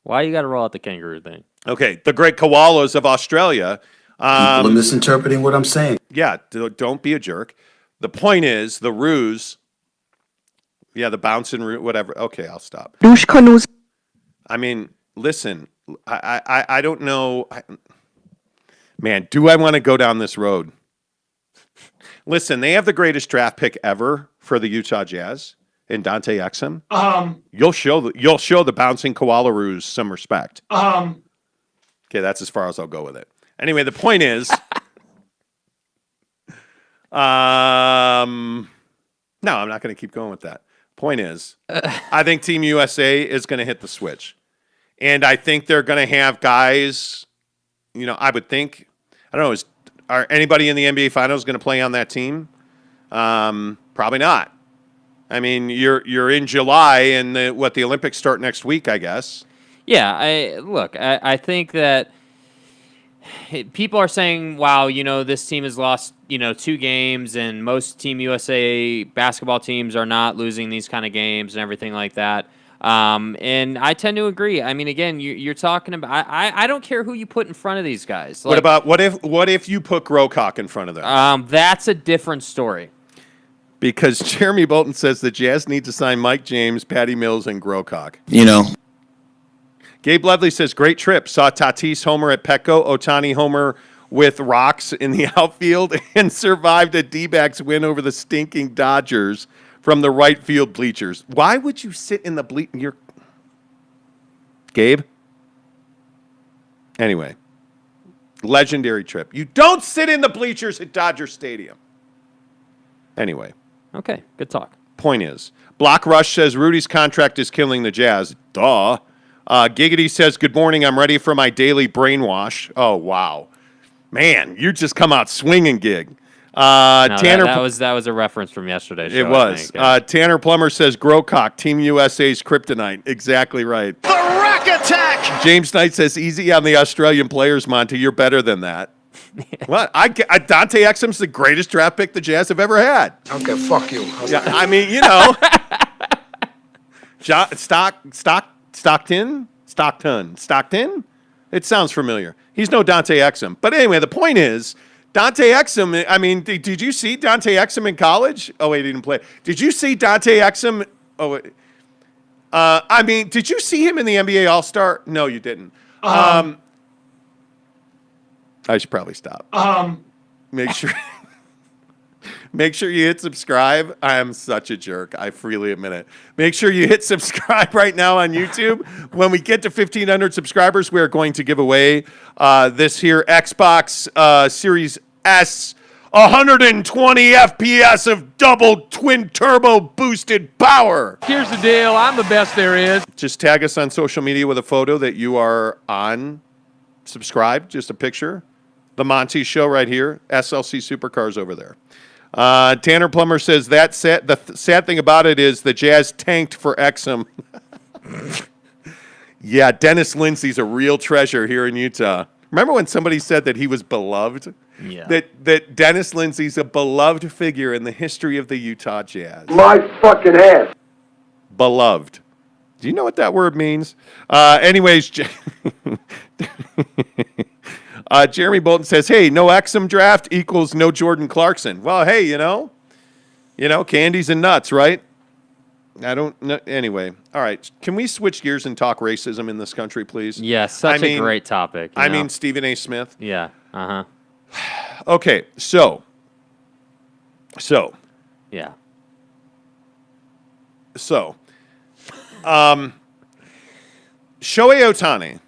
Why you got to roll out the kangaroo thing? Okay, the great koalas of Australia. People are misinterpreting what I'm saying. Yeah, don't be a jerk. The point is, the ruse, the bouncing ruse, whatever. Okay, I'll stop. I mean, listen, I don't know. Man, do I want to go down this road? Listen, they have the greatest draft pick ever for the Utah Jazz in Dante Exum. You'll show the bouncing koala ruse some respect. Okay, that's as far as I'll go with it. Anyway, the point is, no, I'm not going to keep going with that. Point is, I think Team USA is going to hit the switch. And I think they're going to have guys, I would think, I don't know, are anybody in the NBA Finals going to play on that team? Probably not. I mean, you're in July, and the Olympics start next week, I guess. Yeah, I think that people are saying, wow, this team has lost, 2 games, and most Team USA basketball teams are not losing these kind of games and everything like that. And I tend to agree. I mean, again, you're talking about. I don't care who you put in front of these guys. What if you put Grocock in front of them? That's a different story. Because Jeremy Bolton says the Jazz need to sign Mike James, Patty Mills, and Grocock. Gabe Lovely says, great trip. Saw Tatis homer at Petco, Ohtani homer with rocks in the outfield, and survived a D-backs win over the stinking Dodgers from the right field bleachers. Why would you sit in the bleachers? Gabe? Anyway, legendary trip. You don't sit in the bleachers at Dodger Stadium. Anyway. Okay, good talk. Point is, Block Rush says Rudy's contract is killing the Jazz. Duh. Giggity says, good morning. I'm ready for my daily brainwash. Oh, wow. Man, you just come out swinging, Gig. Tanner, that was a reference from yesterday's show. It was. Tanner Plummer says, Grocock, Team USA's kryptonite. Exactly right. The Rack Attack! James Knight says, easy on the Australian players, Monty. You're better than that. What? Dante Exum's the greatest draft pick the Jazz have ever had. Okay, fuck you. Yeah, I mean, Stockton? It sounds familiar. He's no Dante Exum. But anyway, the point is, Dante Exum, I mean, did you see Dante Exum in college? Oh, wait, he didn't play. Did you see Dante Exum? Oh, wait. I mean, did you see him in the NBA All-Star? No, you didn't. I should probably stop. Make sure you hit subscribe. I am such a jerk. I freely admit it. Make sure you hit subscribe right now on YouTube. When we get to 1,500 subscribers, we are going to give away this here Xbox Series S 120 FPS of double twin turbo boosted power. Here's the deal. I'm the best there is. Just tag us on social media with a photo that you are on. Subscribe, just a picture. The Monty Show right here. SLC Supercars over there. Tanner Plummer says the sad thing about it is the Jazz tanked for Exum. Yeah, Dennis Lindsey's a real treasure here in Utah. Remember when somebody said that he was beloved? Yeah. That Dennis Lindsey's a beloved figure in the history of the Utah Jazz. My fucking ass. Beloved. Do you know what that word means? Anyways, Jeremy Bolton says, hey, no Exum draft equals no Jordan Clarkson. Well, hey, candies and nuts, right? I don't know. Anyway, all right. Can we switch gears and talk racism in this country, please? Yes, such a great topic. I mean, Stephen A. Smith. Yeah. Okay, so. Yeah. So. Shohei Ohtani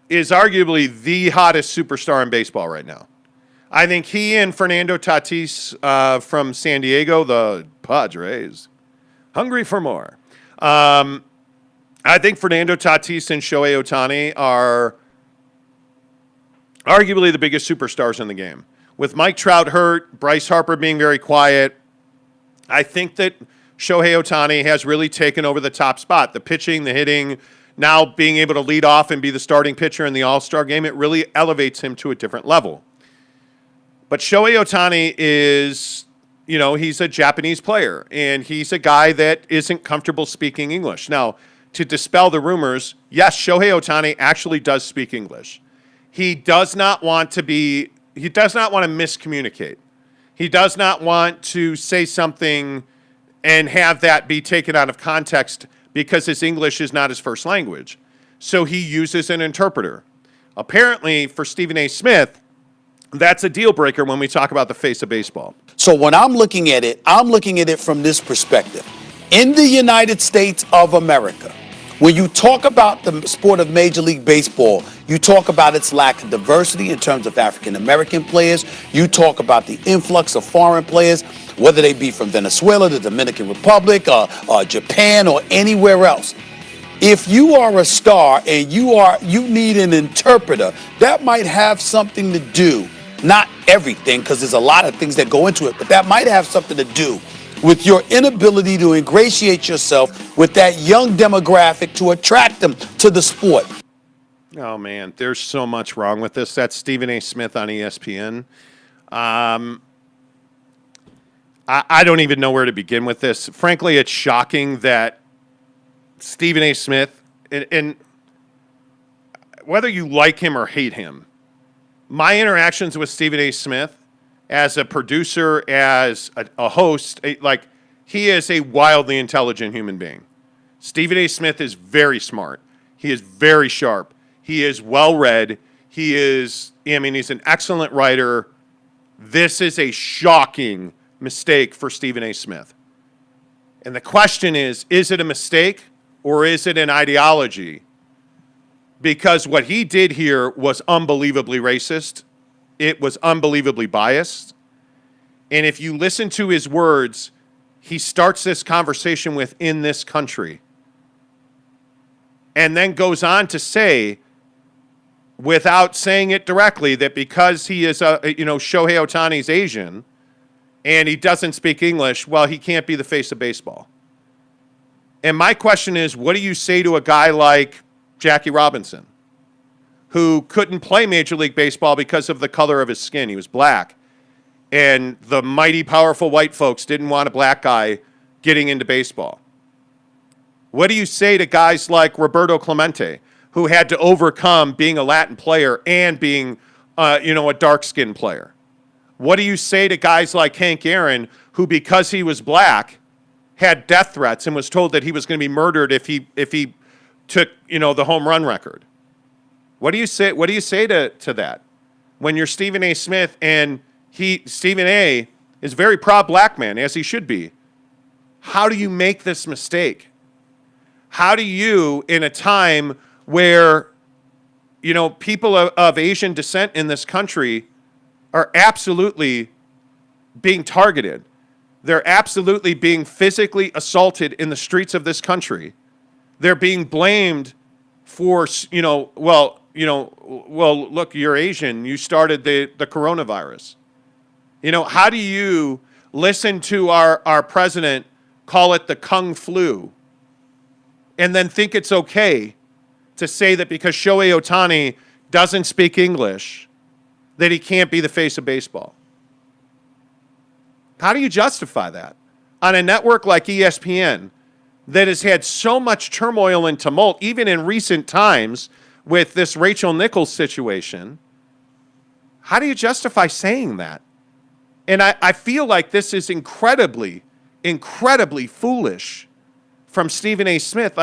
is arguably the hottest superstar in baseball right now. I think he and Fernando Tatis from San Diego, the Padres, hungry for more. I think Fernando Tatis and Shohei Ohtani are arguably the biggest superstars in the game. With Mike Trout hurt, Bryce Harper being very quiet, I think that Shohei Ohtani has really taken over the top spot. The pitching, the hitting, now being able to lead off and be the starting pitcher in the All-Star game, it really elevates him to a different level. But Shohei Ohtani is, he's a Japanese player, and he's a guy that isn't comfortable speaking English. Now, to dispel the rumors, yes, Shohei Ohtani actually does speak English. He does not want to miscommunicate. He does not want to say something and have that be taken out of context because his English is not his first language. So he uses an interpreter. Apparently, for Stephen A. Smith, that's a deal breaker when we talk about the face of baseball. So when I'm looking at it from this perspective. In the United States of America, when you talk about the sport of Major League Baseball, you talk about its lack of diversity in terms of African-American players. You talk about the influx of foreign players, whether they be from Venezuela, the Dominican Republic, Japan, or anywhere else. If you are a star and you need an interpreter, that might have something to do, not everything, because there's a lot of things that go into it, but that might have something to do with your inability to ingratiate yourself with that young demographic to attract them to the sport. Oh, man, there's so much wrong with this. That's Stephen A. Smith on ESPN. I don't even know where to begin with this. Frankly, it's shocking that Stephen A. Smith, and whether you like him or hate him, my interactions with Stephen A. Smith as a producer, as a host, he is a wildly intelligent human being. Stephen A. Smith is very smart. He is very sharp. He is well-read. He's an excellent writer. This is a shocking mistake for Stephen A. Smith. And the question is it a mistake or is it an ideology? Because what he did here was unbelievably racist. It was unbelievably biased. And if you listen to his words, he starts this conversation with "in this country," and then goes on to say, without saying it directly, that because he is Shohei Ohtani's Asian and he doesn't speak English, well, he can't be the face of baseball. And my question is, what do you say to a guy like Jackie Robinson, who couldn't play Major League Baseball because of the color of his skin? He was black. And the mighty, powerful white folks didn't want a black guy getting into baseball. What do you say to guys like Roberto Clemente, who had to overcome being a Latin player and being, a dark-skinned player? What do you say to guys like Hank Aaron, who, because he was black, had death threats and was told that he was going to be murdered if he took, the home run record? What do you say? What do you say to that? When you're Stephen A. Smith and Stephen A. is a very proud black man, as he should be. How do you make this mistake? How do you, in a time where, people of Asian descent in this country are absolutely being targeted, they're absolutely being physically assaulted in the streets of this country, they're being blamed for, look, you're Asian, you started the coronavirus. How do you listen to our president call it the Kung flu and then think it's okay to say that because Shohei Ohtani doesn't speak English, that he can't be the face of baseball? How do you justify that on a network like ESPN that has had so much turmoil and tumult, even in recent times with this Rachel Nichols situation? How do you justify saying that? And I feel like this is incredibly, incredibly foolish from Stephen A. Smith.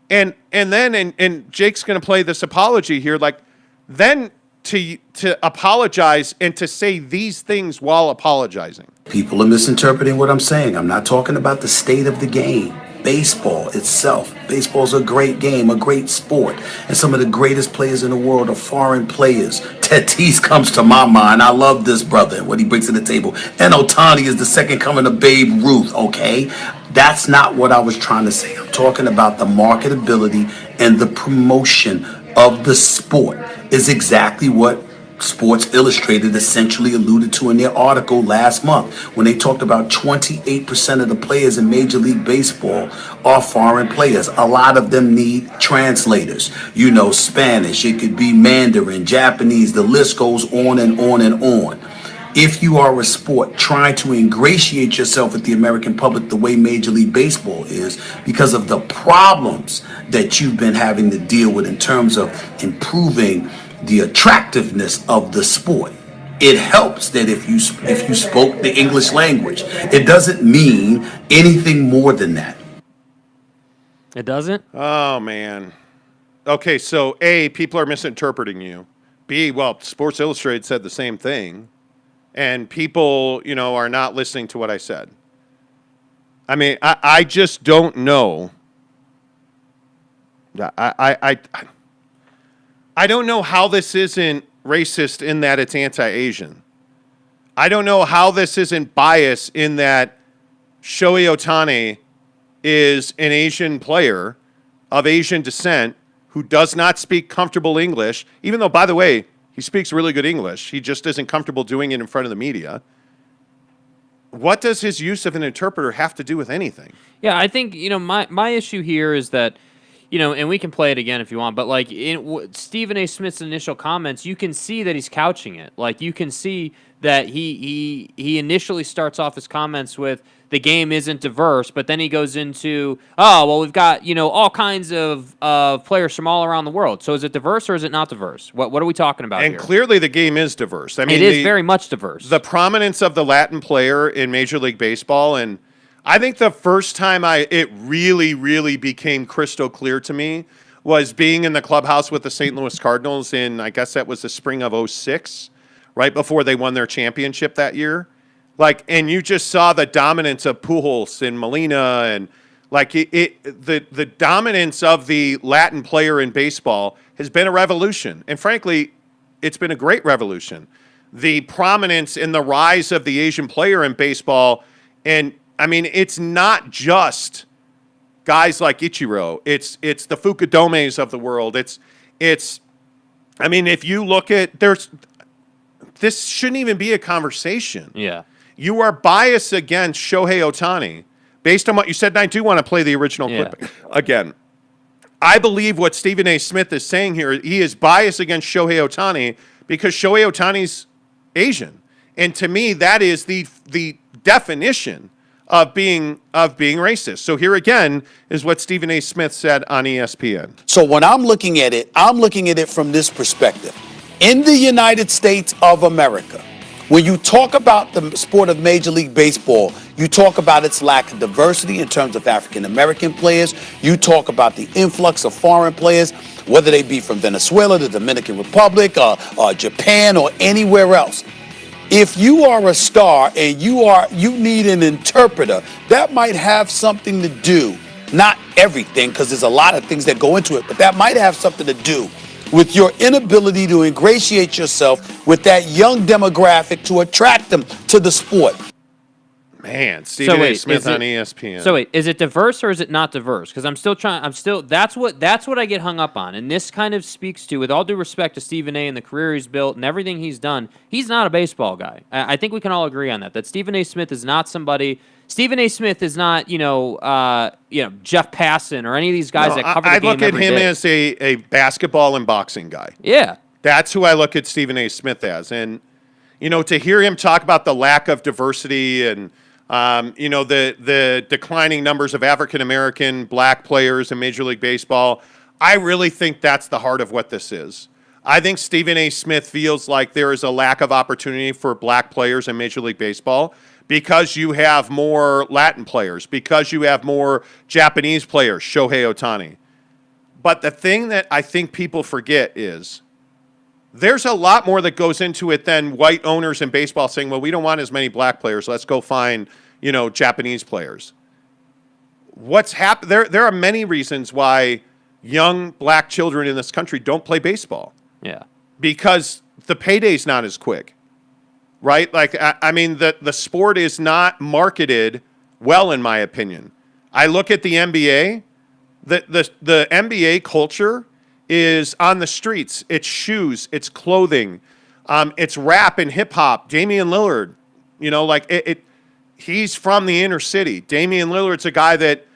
And then Jake's going to play this apology here. Then to apologize and to say these things while apologizing. People are misinterpreting what I'm saying. I'm not talking about the state of the game. Baseball itself. Baseball's a great game, a great sport. And some of the greatest players in the world are foreign players. Tatis comes to my mind. I love this brother and what he brings to the table. And Ohtani is the second coming of Babe Ruth, okay? That's not what I was trying to say. I'm talking about the marketability and the promotion of the sport is exactly what Sports Illustrated essentially alluded to in their article last month when they talked about 28% of the players in Major League Baseball are foreign players. A lot of them need translators. Spanish, it could be Mandarin, Japanese, the list goes on and on and on. If you are a sport trying to ingratiate yourself with the American public the way Major League Baseball is, because of the problems that you've been having to deal with in terms of improving the attractiveness of the sport, it helps that if you spoke the English language. It doesn't mean anything more than that. It doesn't? Oh, man. Okay, so A, people are misinterpreting you. B, well, Sports Illustrated said the same thing. And people, are not listening to what I said. I mean, I just don't know. I don't know how this isn't racist in that it's anti-Asian. I don't know how this isn't biased in that Shohei Ohtani is an Asian player of Asian descent who does not speak comfortable English, even though, by the way, he speaks really good English. He just isn't comfortable doing it in front of the media. What does his use of an interpreter have to do with anything? Yeah, I think, my issue here is that, and we can play it again if you want, but like in Stephen A. Smith's initial comments, you can see that he's couching it. Like you can see that he initially starts off his comments with the game isn't diverse, but then he goes into, we've got, all kinds of players from all around the world. So is it diverse or is it not diverse? What are we talking about here? And clearly the game is diverse. I mean, it is very much diverse. The prominence of the Latin player in Major League Baseball, and I think the first time it really, really became crystal clear to me was being in the clubhouse with the St. Louis Cardinals in, I guess that was the spring of 2006, right before they won their championship that year. And you just saw the dominance of Pujols and Molina, and the dominance of the Latin player in baseball has been a revolution. And frankly, it's been a great revolution. The prominence and the rise of the Asian player in baseball, and I mean, it's not just guys like Ichiro. It's the Fukudomes of the world. I mean, if you look at this shouldn't even be a conversation. Yeah. You are biased against Shohei Ohtani based on what you said, and I do want to play the original clip again. I believe what Stephen A. Smith is saying here, he is biased against Shohei Ohtani because Shohei Ohtani's Asian. And to me, that is the definition of being racist. So here again is what Stephen A. Smith said on ESPN. So when I'm looking at it from this perspective. In the United States of America, when you talk about the sport of Major League Baseball, you talk about its lack of diversity in terms of African-American players. You talk about the influx of foreign players, whether they be from Venezuela, the Dominican Republic, Japan, or anywhere else. If you are a star and you need an interpreter, that might have something to do, not everything, because there's a lot of things that go into it, but that might have something to do with your inability to ingratiate yourself with that young demographic to attract them to the sport. Man, Stephen A. Smith on ESPN. So wait, is it diverse or is it not diverse? Because that's what I get hung up on. And this kind of speaks to, with all due respect to Stephen A. and the career he's built and everything he's done, he's not a baseball guy. I think we can all agree on that Stephen A. Smith is not somebody. Stephen A. Smith is not, Jeff Passan or any of these guys that cover the game every day. I look at him as a basketball and boxing guy. Yeah. That's who I look at Stephen A. Smith as. And, to hear him talk about the lack of diversity and, the declining numbers of African-American black players in Major League Baseball, I really think that's the heart of what this is. I think Stephen A. Smith feels like there is a lack of opportunity for black players in Major League Baseball because you have more Latin players, because you have more Japanese players, Shohei Ohtani. But the thing that I think people forget is there's a lot more that goes into it than white owners in baseball saying, well, we don't want as many black players. Let's go find, Japanese players. What's happened? There are many reasons why young black children in this country don't play baseball. Yeah. Because the payday's not as quick, right? The sport is not marketed well, in my opinion. I look at the NBA. The NBA culture is on the streets. It's shoes, it's clothing, it's rap and hip hop. Damian Lillard, he's from the inner city. Damian Lillard's a guy that,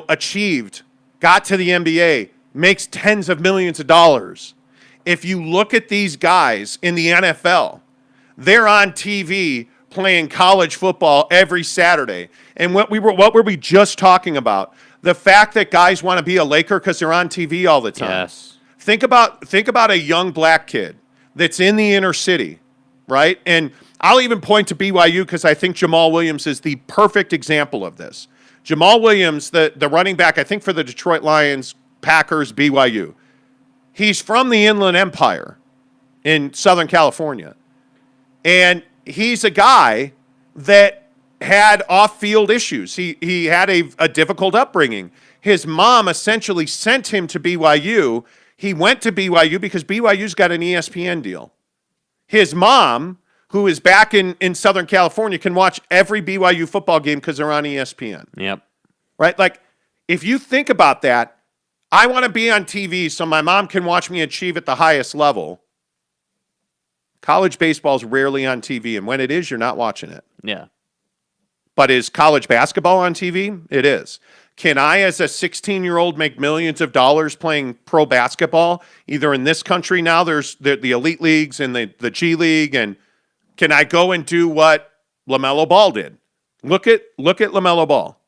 achieved, got to the NBA, makes tens of millions of dollars. If you look at these guys in the NFL, they're on TV playing college football every Saturday. And what were we just talking about? The fact that guys want to be a Laker because they're on TV all the time. Yes. Think about a young black kid that's in the inner city, right? And I'll even point to BYU because I think Jamal Williams is the perfect example of this. Jamal Williams, the running back, I think for the Detroit Lions, Packers, BYU. He's from the Inland Empire in Southern California. And he's a guy that had off-field issues. He had a difficult upbringing. His mom essentially sent him to BYU. He went to BYU because BYU's got an ESPN deal. His mom, who is back in Southern California, can watch every BYU football game because they're on ESPN. Yep. Right? If you think about that, I want to be on TV so my mom can watch me achieve at the highest level. College baseball is rarely on TV, and when it is, you're not watching it. Yeah. But is college basketball on TV? It is. Can I, as a 16-year-old, make millions of dollars playing pro basketball? Either in this country now, there's the elite leagues and the G League, and can I go and do what LaMelo Ball did? Look at LaMelo Ball.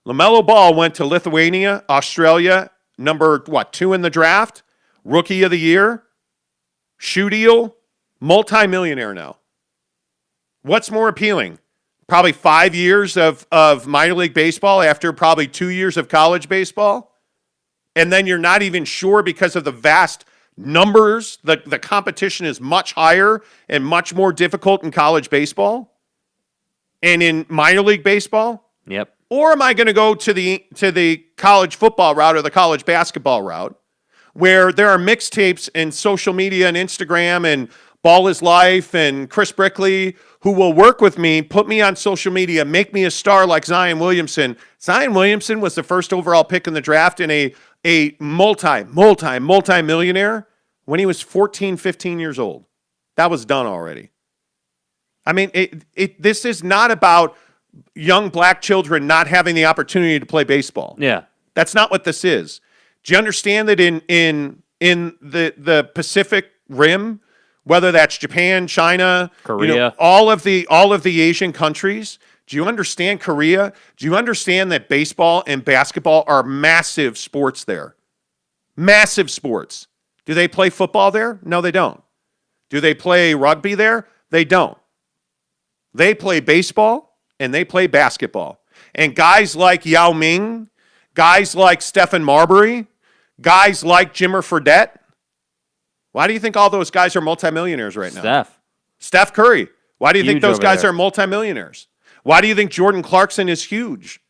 LaMelo Ball went to Lithuania, Australia, number 2 in the draft, rookie of the year, shoe deal, multi-millionaire now. What's more appealing? Probably 5 years of minor league baseball after probably 2 years of college baseball. And then you're not even sure because of the vast numbers. The competition is much higher and much more difficult in college baseball and in minor league baseball. Yep. Or am I going to go to the college football route or the college basketball route where there are mixtapes and social media and Instagram and Ball is Life and Chris Brickley who will work with me, put me on social media, make me a star like Zion Williamson. Zion Williamson was the first overall pick in the draft and a multi-millionaire when he was 14, 15 years old. That was done already. I mean, this is not about young black children not having the opportunity to play baseball. Yeah. That's not what this is. Do you understand that in the Pacific Rim, whether that's Japan, China, Korea, all of the Asian countries, do you understand Korea? Do you understand that baseball and basketball are massive sports there? Massive sports. Do they play football there? No, they don't. Do they play rugby there? They don't. They play baseball and they play basketball. And guys like Yao Ming, guys like Stephen Marbury, guys like Jimmer Fredette, why do you think all those guys are multimillionaires right now? Steph Curry. Why do you think those guys are multimillionaires? Why do you think Jordan Clarkson is huge?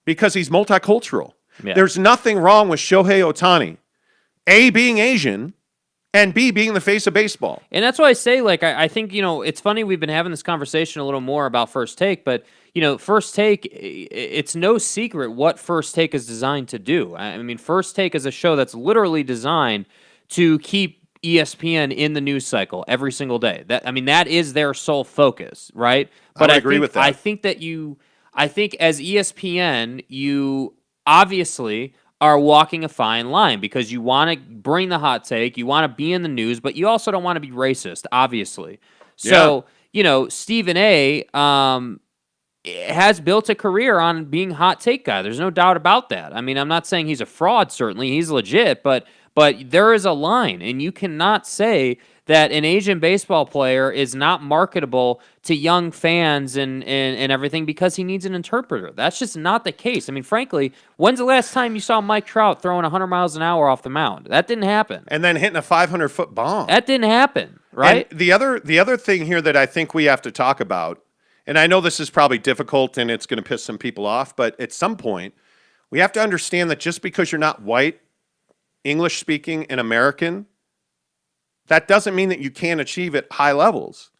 Because he's multicultural. Yeah. There's nothing wrong with Shohei Ohtani, A, being Asian, and B, being the face of baseball. And that's why I say, like, I think, it's funny we've been having this conversation a little more about First Take, but, First Take, it's no secret what First Take is designed to do. I mean, First Take is a show that's literally designed to keep ESPN in the news cycle every single day. That is their sole focus, right? But I agree with that. I think as ESPN, you obviously are walking a fine line because you want to bring the hot take, you want to be in the news, but you also don't want to be racist, obviously. So, Stephen A. Has built a career on being hot take guy. There's no doubt about that. I mean, I'm not saying he's a fraud, certainly. He's legit, but there is a line, and you cannot say that an Asian baseball player is not marketable to young fans and everything because he needs an interpreter. That's just not the case. I mean, frankly, when's the last time you saw Mike Trout throwing 100 miles an hour off the mound? That didn't happen. And then hitting a 500-foot bomb. That didn't happen, right? And the other thing here that I think we have to talk about, and I know this is probably difficult and it's going to piss some people off, but at some point, we have to understand that just because you're not white, English-speaking, and American, that doesn't mean that you can't achieve at high levels,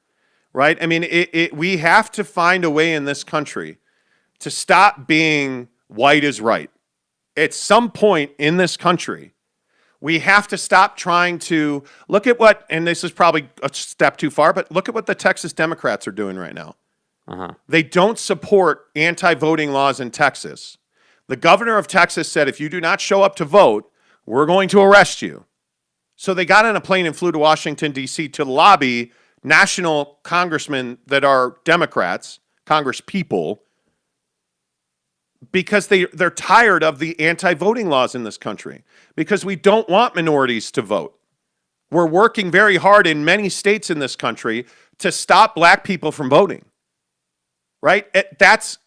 right? I mean, we have to find a way in this country to stop being white is right. At some point in this country, we have to stop trying to look at what, and this is probably a step too far, but look at what the Texas Democrats are doing right now. They don't support anti-voting laws in Texas. The governor of Texas said, if you do not show up to vote, we're going to arrest you. So they got on a plane and flew to Washington, D.C. to lobby national congressmen that are Democrats, Congress people, because they're tired of the anti-voting laws in this country, because we don't want minorities to vote. We're working very hard in many states in this country to stop black people from voting, right?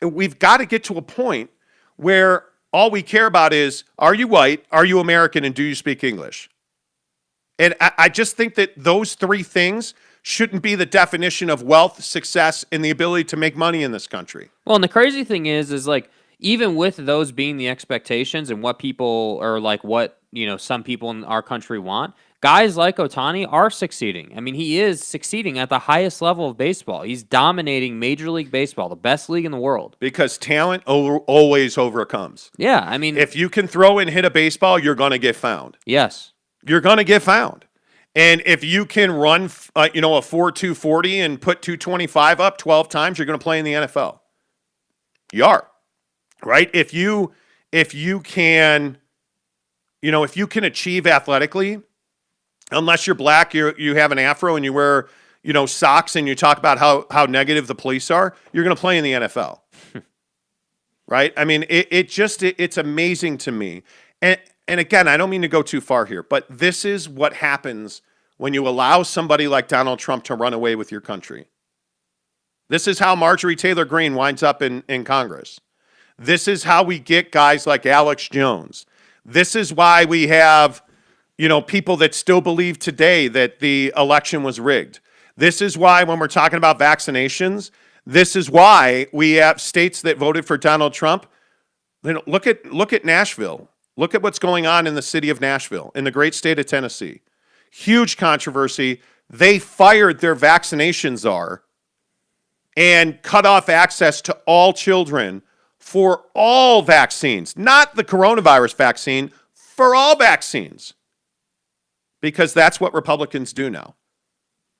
We've got to get to a point where all we care about is, are you white, are you American, and do you speak English? And I just think that those three things shouldn't be the definition of wealth, success, and the ability to make money in this country. Well, and the crazy thing is like, even with those being the expectations and what people, or like what, some people in our country want, guys like Ohtani are succeeding. I mean, he is succeeding at the highest level of baseball. He's dominating Major League Baseball, the best league in the world. Because talent always overcomes. Yeah, I mean, if you can throw and hit a baseball, you're going to get found. Yes. You're going to get found. And if you can run, a 4.2 40 and put 225 up 12 times, you're going to play in the NFL. You are, right? If you can, if you can achieve athletically, unless you're black, you have an afro and you wear, socks and you talk about how negative the police are, you're going to play in the NFL. Right? I mean, it's amazing to me. And again, I don't mean to go too far here, but this is what happens when you allow somebody like Donald Trump to run away with your country. This is how Marjorie Taylor Greene winds up in Congress. This is how we get guys like Alex Jones. This is why we have, people that still believe today that the election was rigged. This is why when we're talking about vaccinations, this is why we have states that voted for Donald Trump. Look at Nashville. Look at what's going on in the city of Nashville, in the great state of Tennessee. Huge controversy. They fired their vaccination czar and cut off access to all children for all vaccines, not the coronavirus vaccine, for all vaccines. Because that's what Republicans do now.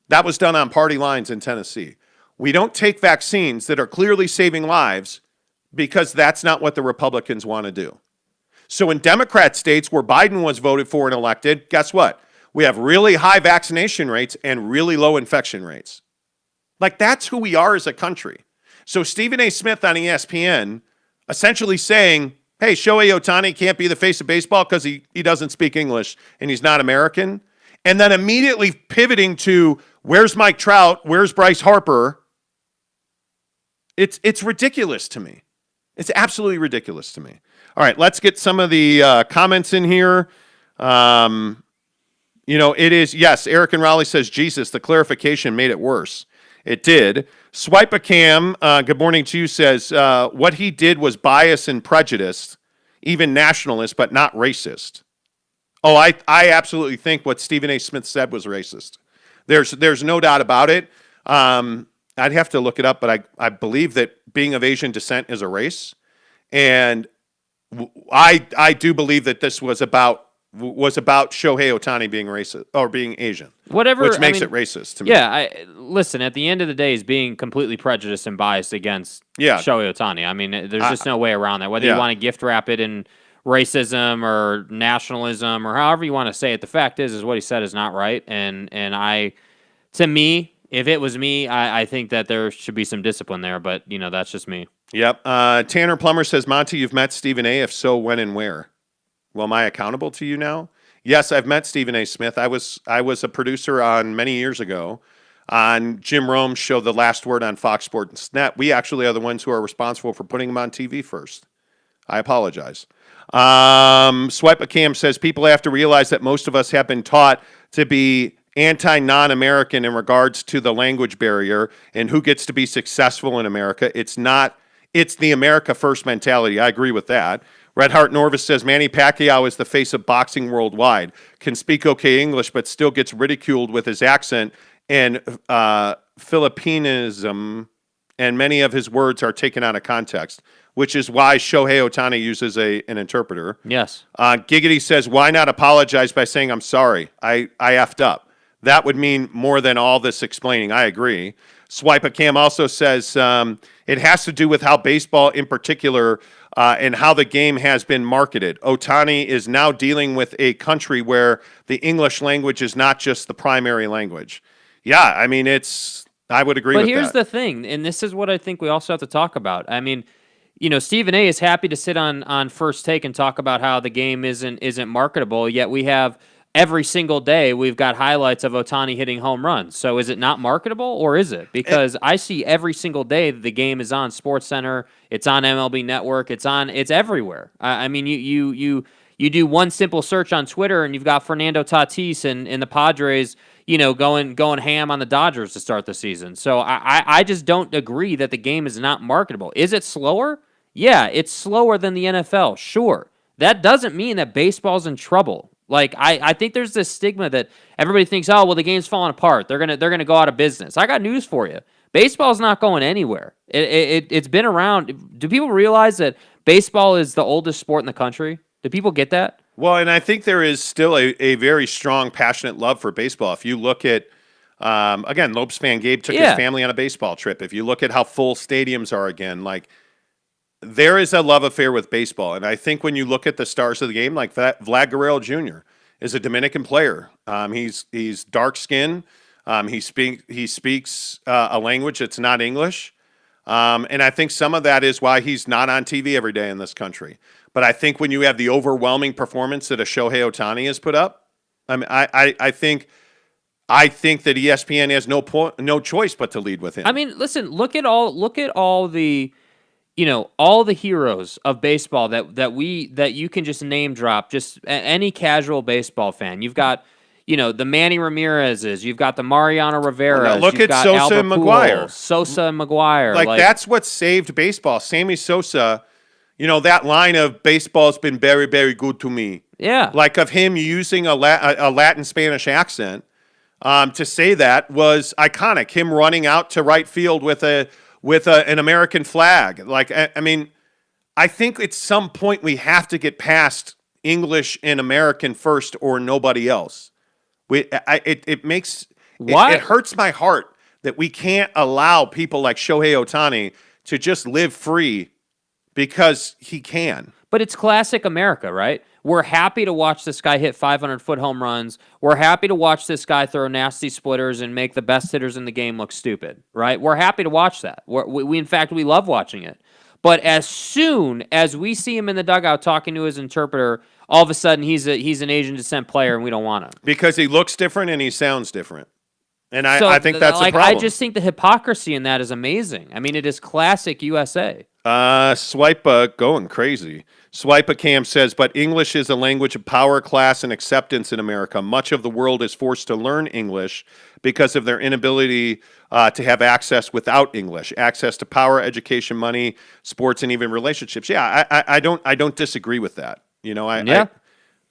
That was done on party lines in Tennessee. We don't take vaccines that are clearly saving lives because that's not what the Republicans want to do. So in Democrat states where Biden was voted for and elected, guess what? We have really high vaccination rates and really low infection rates. Like, that's who we are as a country. So Stephen A. Smith on ESPN essentially saying, hey, Shohei Ohtani can't be the face of baseball because he doesn't speak English and he's not American. And then immediately pivoting to, where's Mike Trout? Where's Bryce Harper? It's ridiculous to me. It's absolutely ridiculous to me. All right, let's get some of the comments in here. It is, yes, Eric and Raleigh says, Jesus, the clarification made it worse. It did. Swipe a Cam, good morning to you, says, what he did was bias and prejudice, even nationalist, but not racist. Oh, I absolutely think what Stephen A. Smith said was racist. There's no doubt about it. I'd have to look it up, but I believe that being of Asian descent is a race. And I do believe that this was about Shohei Ohtani being racist or being Asian, which makes it racist to me. Yeah, listen. At the end of the day, he's being completely prejudiced and biased against Shohei Ohtani. I mean, there's just no way around that. Whether you want to gift wrap it in racism or nationalism or however you want to say it, the fact is what he said is not right. And to me, if it was me, I think that there should be some discipline there. But that's just me. Yep. Tanner Plummer says, Monty, you've met Stephen A. If so, when and where? Well, am I accountable to you now? Yes, I've met Stephen A. Smith. I was a producer on many years ago on Jim Rome's show, The Last Word on Fox Sports Net. We actually are the ones who are responsible for putting him on TV first. I apologize. Swipe a Cam says, people have to realize that most of us have been taught to be anti-non-American in regards to the language barrier and who gets to be successful in America. It's the America First mentality. I agree with that. Red Heart Norvis says, Manny Pacquiao is the face of boxing worldwide. Can speak okay English, but still gets ridiculed with his accent and Filipinism, and many of his words are taken out of context, which is why Shohei Ohtani uses an interpreter. Yes. Giggity says, why not apologize by saying, I'm sorry, I effed up. That would mean more than all this explaining. I agree. Swipe a Cam also says it has to do with how baseball in particular and how the game has been marketed. Ohtani is now dealing with a country where the English language is not just the primary language. Yeah, I mean, I would agree with that. But here's the thing, and this is what I think we also have to talk about. I mean, Stephen A. is happy to sit on First Take and talk about how the game isn't marketable, yet we have every single day we've got highlights of Ohtani hitting home runs. So is it not marketable, or is it? Because I see every single day that the game is on SportsCenter, it's on MLB Network, it's everywhere. I mean, you do one simple search on Twitter and you've got Fernando Tatis and the Padres, going ham on the Dodgers to start the season. So I just don't agree that the game is not marketable. Is it slower? Yeah, it's slower than the NFL, sure. That doesn't mean that baseball's in trouble. Like I think there's this stigma that everybody thinks, oh well, the game's falling apart. They're gonna go out of business. I got news for you. Baseball's not going anywhere. It's been around. Do people realize that baseball is the oldest sport in the country? Do people get that? Well, and I think there is still a very strong, passionate love for baseball. If you look at, again, Lopes fan Gabe took his family on a baseball trip. If you look at how full stadiums are again, like there is a love affair with baseball. And I think when you look at the stars of the game, like Vlad Guerrero Jr. is a Dominican player. He's dark skinned. He speaks a language that's not English. And I think some of that is why he's not on TV every day in this country. But I think when you have the overwhelming performance that a Shohei Ohtani has put up, I mean, I think that ESPN has no choice but to lead with him. I mean, listen, look at all the, all the heroes of baseball that you can just name drop, just any casual baseball fan. You've got, the Manny Ramirez's, you've got the Mariano Rivera's. Well, look you've at got Sosa Albert and McGuire. Pujols, Sosa and McGuire. Like that's what saved baseball. Sammy Sosa, that line of baseball's been very, very good to me. Yeah. Like of him using a Latin Spanish accent to say that was iconic. Him running out to right field with an American flag. Like, I mean, I think at some point we have to get past English and American first or nobody else. It hurts my heart that we can't allow people like Shohei Ohtani to just live free because he can. But it's classic America, right? We're happy to watch this guy hit 500-foot home runs. We're happy to watch this guy throw nasty splitters and make the best hitters in the game look stupid, right? We're happy to watch that. We in fact, we love watching it. But as soon as we see him in the dugout talking to his interpreter, all of a sudden he's an Asian descent player and we don't want him. Because he looks different and he sounds different. And I think that's a problem. I just think the hypocrisy in that is amazing. I mean, it is classic USA. Swipe going crazy. Swipe Cam says, but English is a language of power, class, and acceptance in America. Much of the world is forced to learn English because of their inability to have access without English, access to power, education, money, sports, and even relationships. Yeah, I don't disagree with that.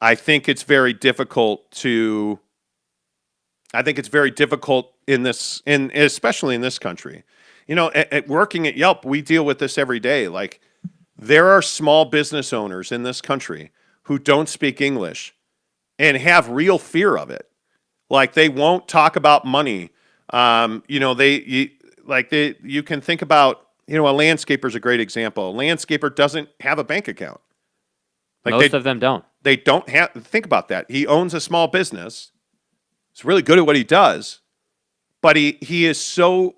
I think it's very difficult to. I think it's very difficult especially in this country. At working at Yelp, we deal with this every day. Like, there are small business owners in this country who don't speak English and have real fear of it. Like, they won't talk about money. You can think about, a landscaper is a great example. A landscaper doesn't have a bank account. Like Most of them don't. They don't have. Think about that. He owns a small business. He's really good at what he does, but he is so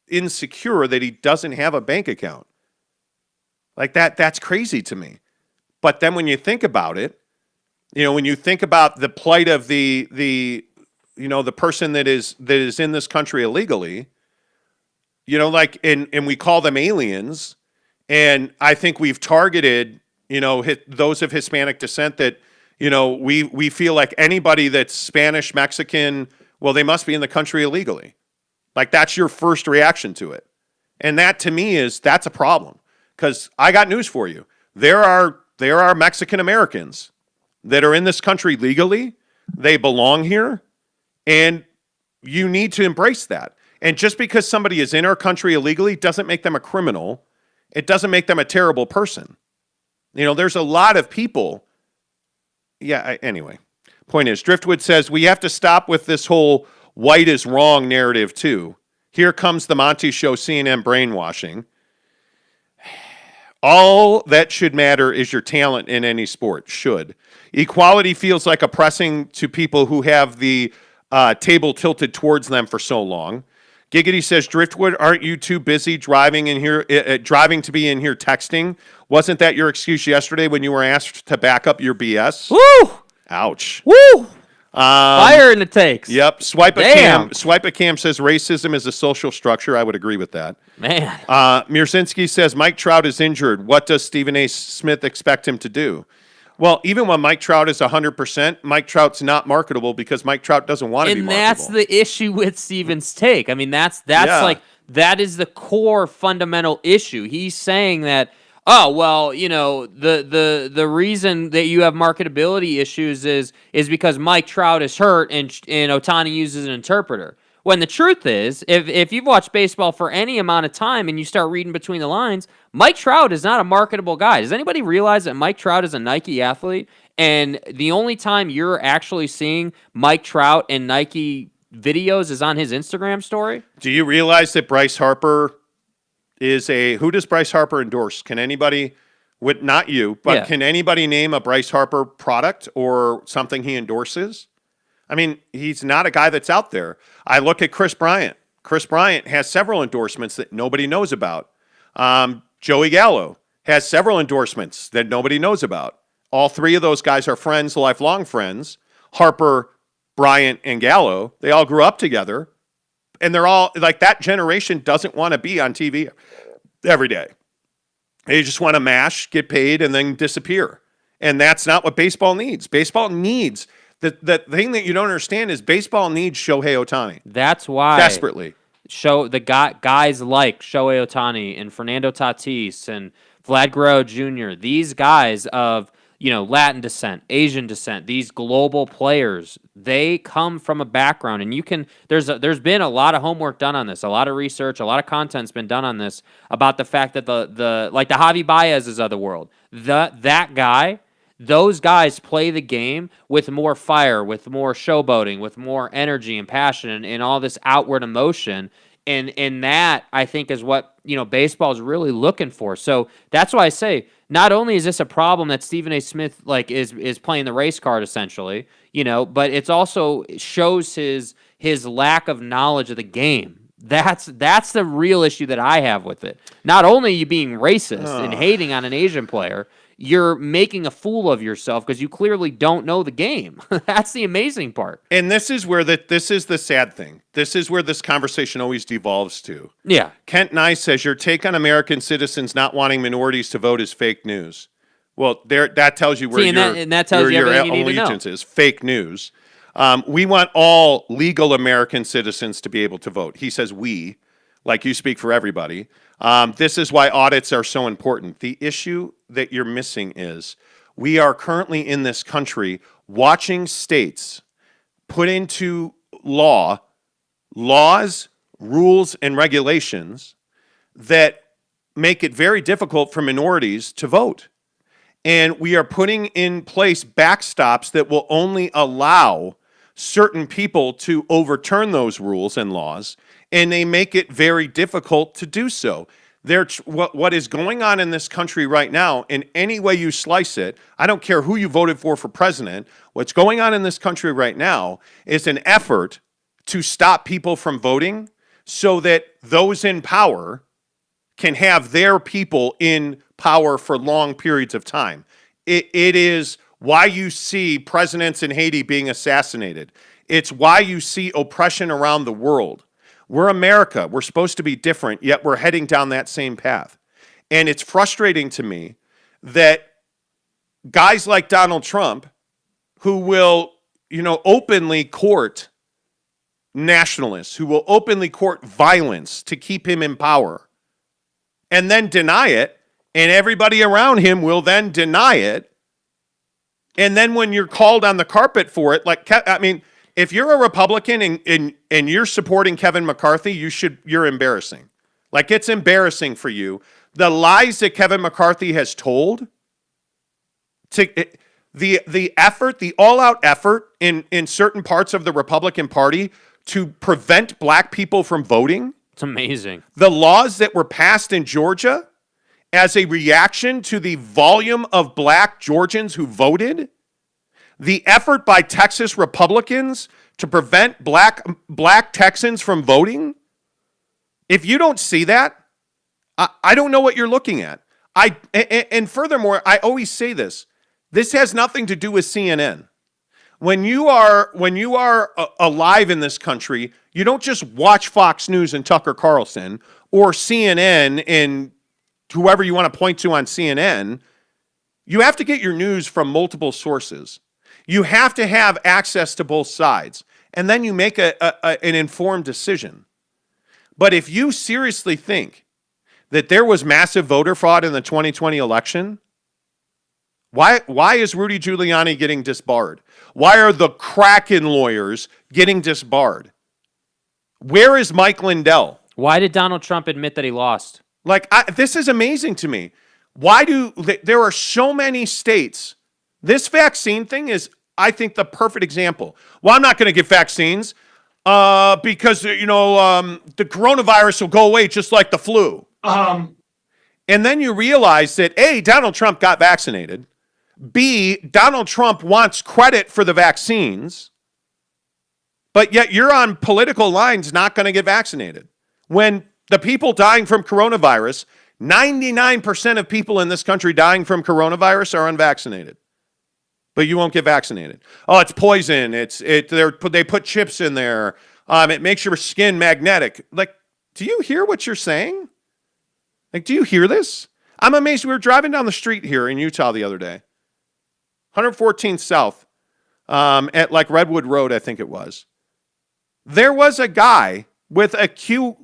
insecure that he doesn't have a bank account. Like that's crazy to me. But then when you think about it, when you think about the plight of the person that is in this country illegally, and we call them aliens, and I think we've targeted, those of Hispanic descent that, we feel like anybody that's Spanish, Mexican, well, they must be in the country illegally. Like, that's your first reaction to it. And that, to me, that's a problem. Because I got news for you. There are Mexican Americans that are in this country legally. They belong here. And you need to embrace that. And just because somebody is in our country illegally doesn't make them a criminal. It doesn't make them a terrible person. There's a lot of people. Yeah, anyway. Point is, Driftwood says, we have to stop with this whole white is wrong narrative, too. Here comes the Monty Show CNN brainwashing. All that should matter is your talent in any sport. Should. Equality feels like oppressing to people who have the table tilted towards them for so long. Giggity says, Driftwood, aren't you too busy driving to be in here texting? Wasn't that your excuse yesterday when you were asked to back up your BS? Woo! Ouch. Woo! Fire in the takes. Yep. Swipe a Cam says racism is a social structure. I would agree with that. Man. Mirzinski says Mike Trout is injured. What does Stephen A. Smith expect him to do? Well, even when Mike Trout is 100%, Mike Trout's not marketable because Mike Trout doesn't want to be marketable. And that's the issue with Steven's take. I mean, that is the core fundamental issue. He's saying that, Oh, well, the reason that you have marketability issues is because Mike Trout is hurt and Ohtani uses an interpreter. When the truth is, if you've watched baseball for any amount of time and you start reading between the lines, Mike Trout is not a marketable guy. Does anybody realize that Mike Trout is a Nike athlete? And the only time you're actually seeing Mike Trout and Nike videos is on his Instagram story? Do you realize that Bryce Harper who does Bryce Harper endorse? Can anybody, not you, but can anybody name a Bryce Harper product or something he endorses? I mean, he's not a guy that's out there. I look at Chris Bryant. Chris Bryant has several endorsements that nobody knows about. Joey Gallo has several endorsements that nobody knows about. All three of those guys are friends, lifelong friends. Harper, Bryant, and Gallo, they all grew up together. And they're all, like, that generation doesn't want to be on TV every day. They just want to mash, get paid, and then disappear. And that's not what baseball needs. Baseball needs, the thing that you don't understand is baseball needs Shohei Ohtani. That's why. Desperately. Guys like Shohei Ohtani and Fernando Tatis and Vlad Guerrero Jr., these guys of, Latin descent, Asian descent, these global players, they come from a background, and there's been a lot of homework done on this, a lot of research, a lot of content's been done on this about the fact that the Javi Baez's of the world, those guys play the game with more fire, with more showboating, with more energy and passion and all this outward emotion. And that, I think, is what, baseball is really looking for. So that's why I say, not only is this a problem that Stephen A. Smith is playing the race card essentially, but it's also shows his lack of knowledge of the game. That's the real issue that I have with it. Not only are you being racist and hating on an Asian player, you're making a fool of yourself because you clearly don't know the game. That's the amazing part. And this is where this is the sad thing. This is where this conversation always devolves to. Yeah. Kent Nye says, your take on American citizens not wanting minorities to vote is fake news. Well, that tells you where your allegiance is. Fake news. We want all legal American citizens to be able to vote. He says we, like you speak for everybody. This is why audits are so important. The issue that you're missing is we are currently in this country watching states put into laws, rules, and regulations that make it very difficult for minorities to vote. And we are putting in place backstops that will only allow certain people to overturn those rules and laws, and they make it very difficult to do so. What is going on in this country right now, in any way you slice it, I don't care who you voted for president, what's going on in this country right now is an effort to stop people from voting so that those in power can have their people in power for long periods of time. It is why you see presidents in Haiti being assassinated. It's why you see oppression around the world. We're America. We're supposed to be different, yet we're heading down that same path. And it's frustrating to me that guys like Donald Trump, who will, openly court nationalists, who will openly court violence to keep him in power, and then deny it, and everybody around him will then deny it. And then when you're called on the carpet for it, if you're a Republican and you're supporting Kevin McCarthy, you're embarrassing. It's embarrassing for you. The lies that Kevin McCarthy has told, the effort, the all-out effort in certain parts of the Republican Party to prevent black people from voting. It's amazing. The laws that were passed in Georgia as a reaction to the volume of black Georgians who voted. The effort by Texas Republicans to prevent black Texans from voting. If you don't see that, I don't know what you're looking at. And furthermore, I always say this. This has nothing to do with CNN. When you are alive in this country, you don't just watch Fox News and Tucker Carlson or CNN and whoever you want to point to on CNN. You have to get your news from multiple sources. You have to have access to both sides, and then you make an informed decision. But if you seriously think that there was massive voter fraud in the 2020 election, why is Rudy Giuliani getting disbarred? Why are the Kraken lawyers getting disbarred? Where is Mike Lindell? Why did Donald Trump admit that he lost? This is amazing to me. There are so many states. This vaccine thing is, I think, the perfect example. Well, I'm not going to get vaccines because, the coronavirus will go away just like the flu. And then you realize that, A, Donald Trump got vaccinated. B, Donald Trump wants credit for the vaccines. But yet you're on political lines not going to get vaccinated. When the people dying from coronavirus, 99% of people in this country dying from coronavirus are unvaccinated. But you won't get vaccinated. Oh, it's poison. They put chips in there. It makes your skin magnetic. Do you hear what you're saying? Do you hear this? I'm amazed. We were driving down the street here in Utah the other day. 114th South, at Redwood Road, I think it was. There was a guy with a Q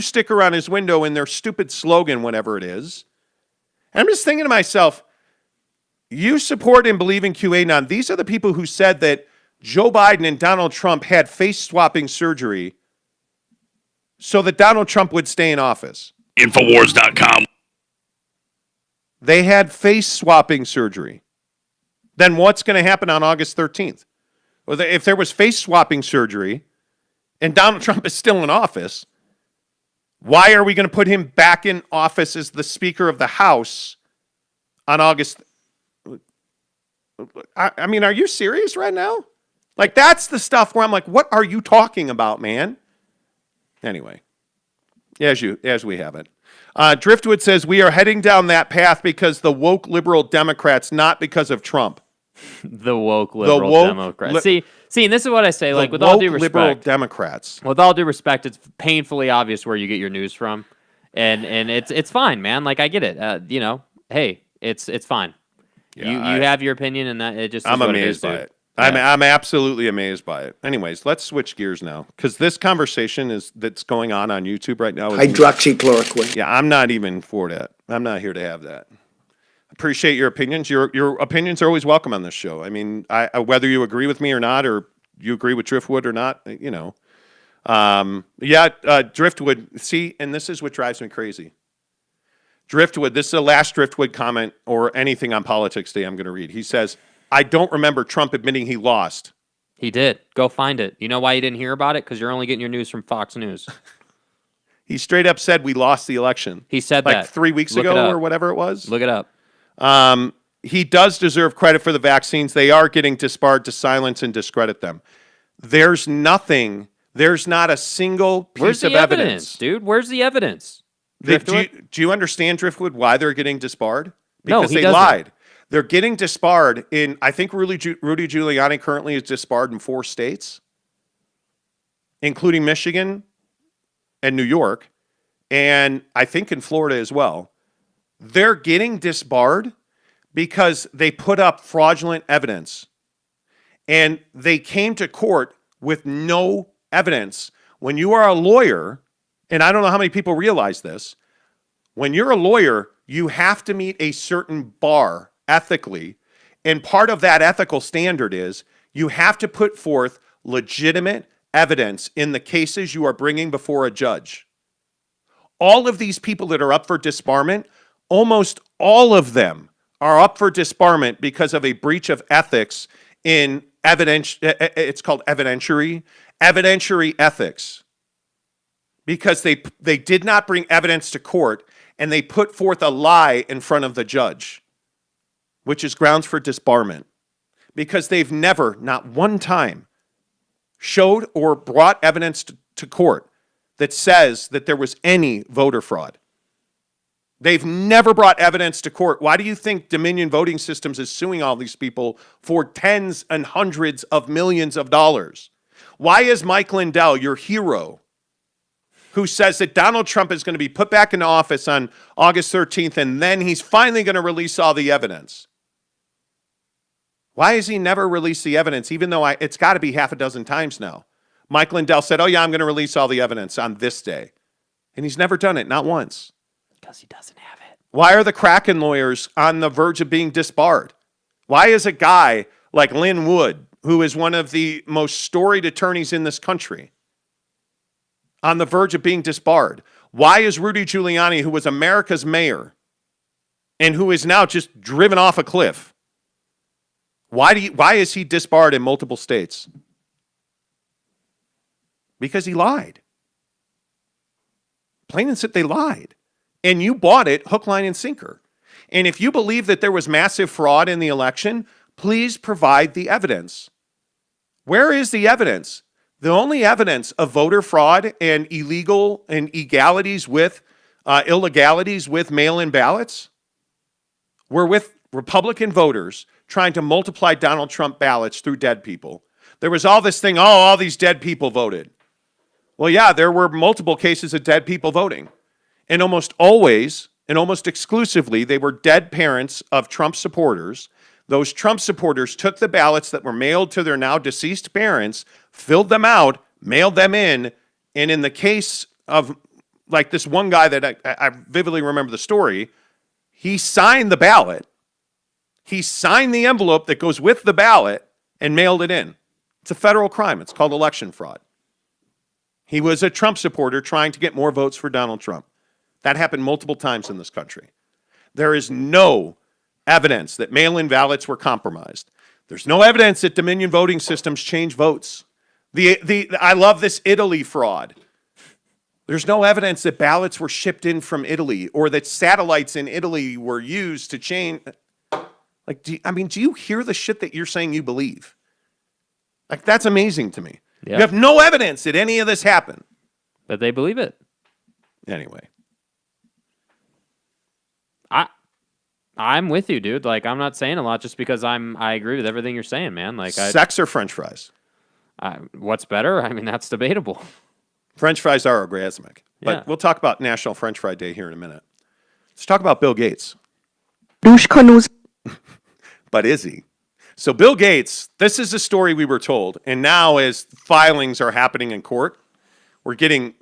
sticker on his window and their stupid slogan, whatever it is. And I'm just thinking to myself, you support and believe in QAnon. These are the people who said that Joe Biden and Donald Trump had face-swapping surgery so that Donald Trump would stay in office. Infowars.com. They had face-swapping surgery. Then what's going to happen on August 13th? Well, if there was face-swapping surgery and Donald Trump is still in office, why are we going to put him back in office as the Speaker of the House on August? I mean, are you serious right now? That's the stuff where I'm like, what are you talking about, man? Anyway, as we have it. Driftwood says, we are heading down that path because the woke liberal Democrats, not because of Trump. The woke liberal Democrats. See, and this is what I say, with all due respect. Liberal Democrats. With all due respect, it's painfully obvious where you get your news from. And it's fine, man. I get it. Hey, it's fine. Yeah, you have your opinion, and that it just is I'm what amazed it is, by it. Yeah. I'm absolutely amazed by it. Anyways, let's switch gears now, because this conversation that's going on YouTube right now. Hydroxychloroquine. Yeah, I'm not even for that. I'm not here to have that. Appreciate your opinions. Your opinions are always welcome on this show. I mean, whether you agree with me or not, or you agree with Driftwood or not, Driftwood. See, and this is what drives me crazy. Driftwood, this is the last Driftwood comment or anything on Politics Day I'm going to read. He says, I don't remember Trump admitting he lost. He did. Go find it. You know why you didn't hear about it? Because you're only getting your news from Fox News. He straight up said we lost the election. He said that 3 weeks ago or whatever it was. Look it up. He does deserve credit for the vaccines. They are getting disbarred to silence and discredit them. There's not a single piece of evidence. Dude? Where's the evidence? Do you understand, Driftwood, why they're getting disbarred? Because they lied. They're getting disbarred in, I think Rudy Giuliani currently is disbarred in 4 states, including Michigan and New York, and I think in Florida as well. They're getting disbarred because they put up fraudulent evidence, and they came to court with no evidence. When you are a lawyer, and I don't know how many people realize this, when you're a lawyer, you have to meet a certain bar ethically, and part of that ethical standard is you have to put forth legitimate evidence in the cases you are bringing before a judge. All of these people that are up for disbarment, almost all of them are up for disbarment because of a breach of ethics in evidence. It's called evidentiary ethics, because they did not bring evidence to court and they put forth a lie in front of the judge, which is grounds for disbarment, because they've never, not one time, showed or brought evidence to court that says that there was any voter fraud. They've never brought evidence to court. Why do you think Dominion Voting Systems is suing all these people for tens and hundreds of millions of dollars? Why is Mike Lindell, your hero, who says that Donald Trump is going to be put back into office on August 13th and then he's finally going to release all the evidence? Why has he never released the evidence, even though it's got to be half a dozen times now? Mike Lindell said, oh yeah, I'm going to release all the evidence on this day. And he's never done it, not once. Because he doesn't have it. Why are the Kraken lawyers on the verge of being disbarred? Why is a guy like Lynn Wood, who is one of the most storied attorneys in this country, on the verge of being disbarred? Why is Rudy Giuliani, who was America's mayor and who is now just driven off a cliff, why is he disbarred in multiple states? Because he lied. Plain and simple, they lied. And you bought it hook, line, and sinker. And if you believe that there was massive fraud in the election, please provide the evidence. Where is the evidence? The only evidence of voter fraud and illegal and illegalities with mail-in ballots were with Republican voters trying to multiply Donald Trump ballots through dead people. There was all this thing, all these dead people voted. Well, yeah, there were multiple cases of dead people voting. And almost always, and almost exclusively, they were dead parents of Trump supporters. Those Trump supporters took the ballots that were mailed to their now deceased parents, filled them out, mailed them in, and in the case of like this one guy that I vividly remember the story, he signed the ballot, he signed the envelope that goes with the ballot and mailed it in. It's a federal crime. It's called election fraud. He was a Trump supporter trying to get more votes for Donald Trump. That happened multiple times in this country. There is no evidence that mail-in ballots were compromised. There's no evidence that Dominion voting systems change votes. I love this Italy fraud. There's no evidence that ballots were shipped in from Italy or that satellites in Italy were used to change. Like, do you hear the shit that you're saying you believe? Like, that's amazing to me. Yeah. You have no evidence that any of this happened. But they believe it. Anyway. I'm with you, dude. Like, I'm not saying a lot just because I agree with everything you're saying, man. Like, sex or French fries? What's better? I mean, that's debatable. French fries are orgasmic. But Yeah. we'll talk about National French Fry Day here in a minute. Let's talk about Bill Gates. But is he? So Bill Gates, this is a story we were told. And now as filings are happening in court, we're getting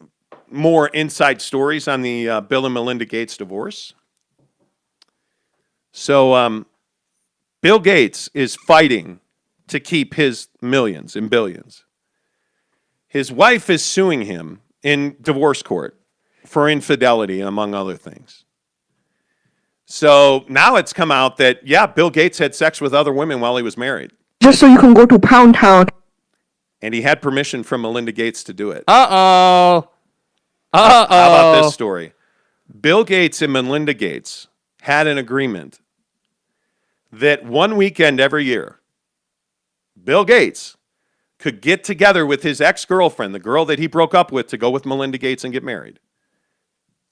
more inside stories on the Bill and Melinda Gates divorce. So Bill Gates is fighting to keep his millions and billions. His wife is suing him in divorce court for infidelity, among other things. So now it's come out that, yeah, Bill Gates had sex with other women while he was married. Just so you can go to Pound Town. And he had permission from Melinda Gates to do it. Uh-oh. How about this story? Bill Gates and Melinda Gates had an agreement that one weekend every year, Bill Gates could get together with his ex-girlfriend, the girl that he broke up with to go with Melinda Gates and get married,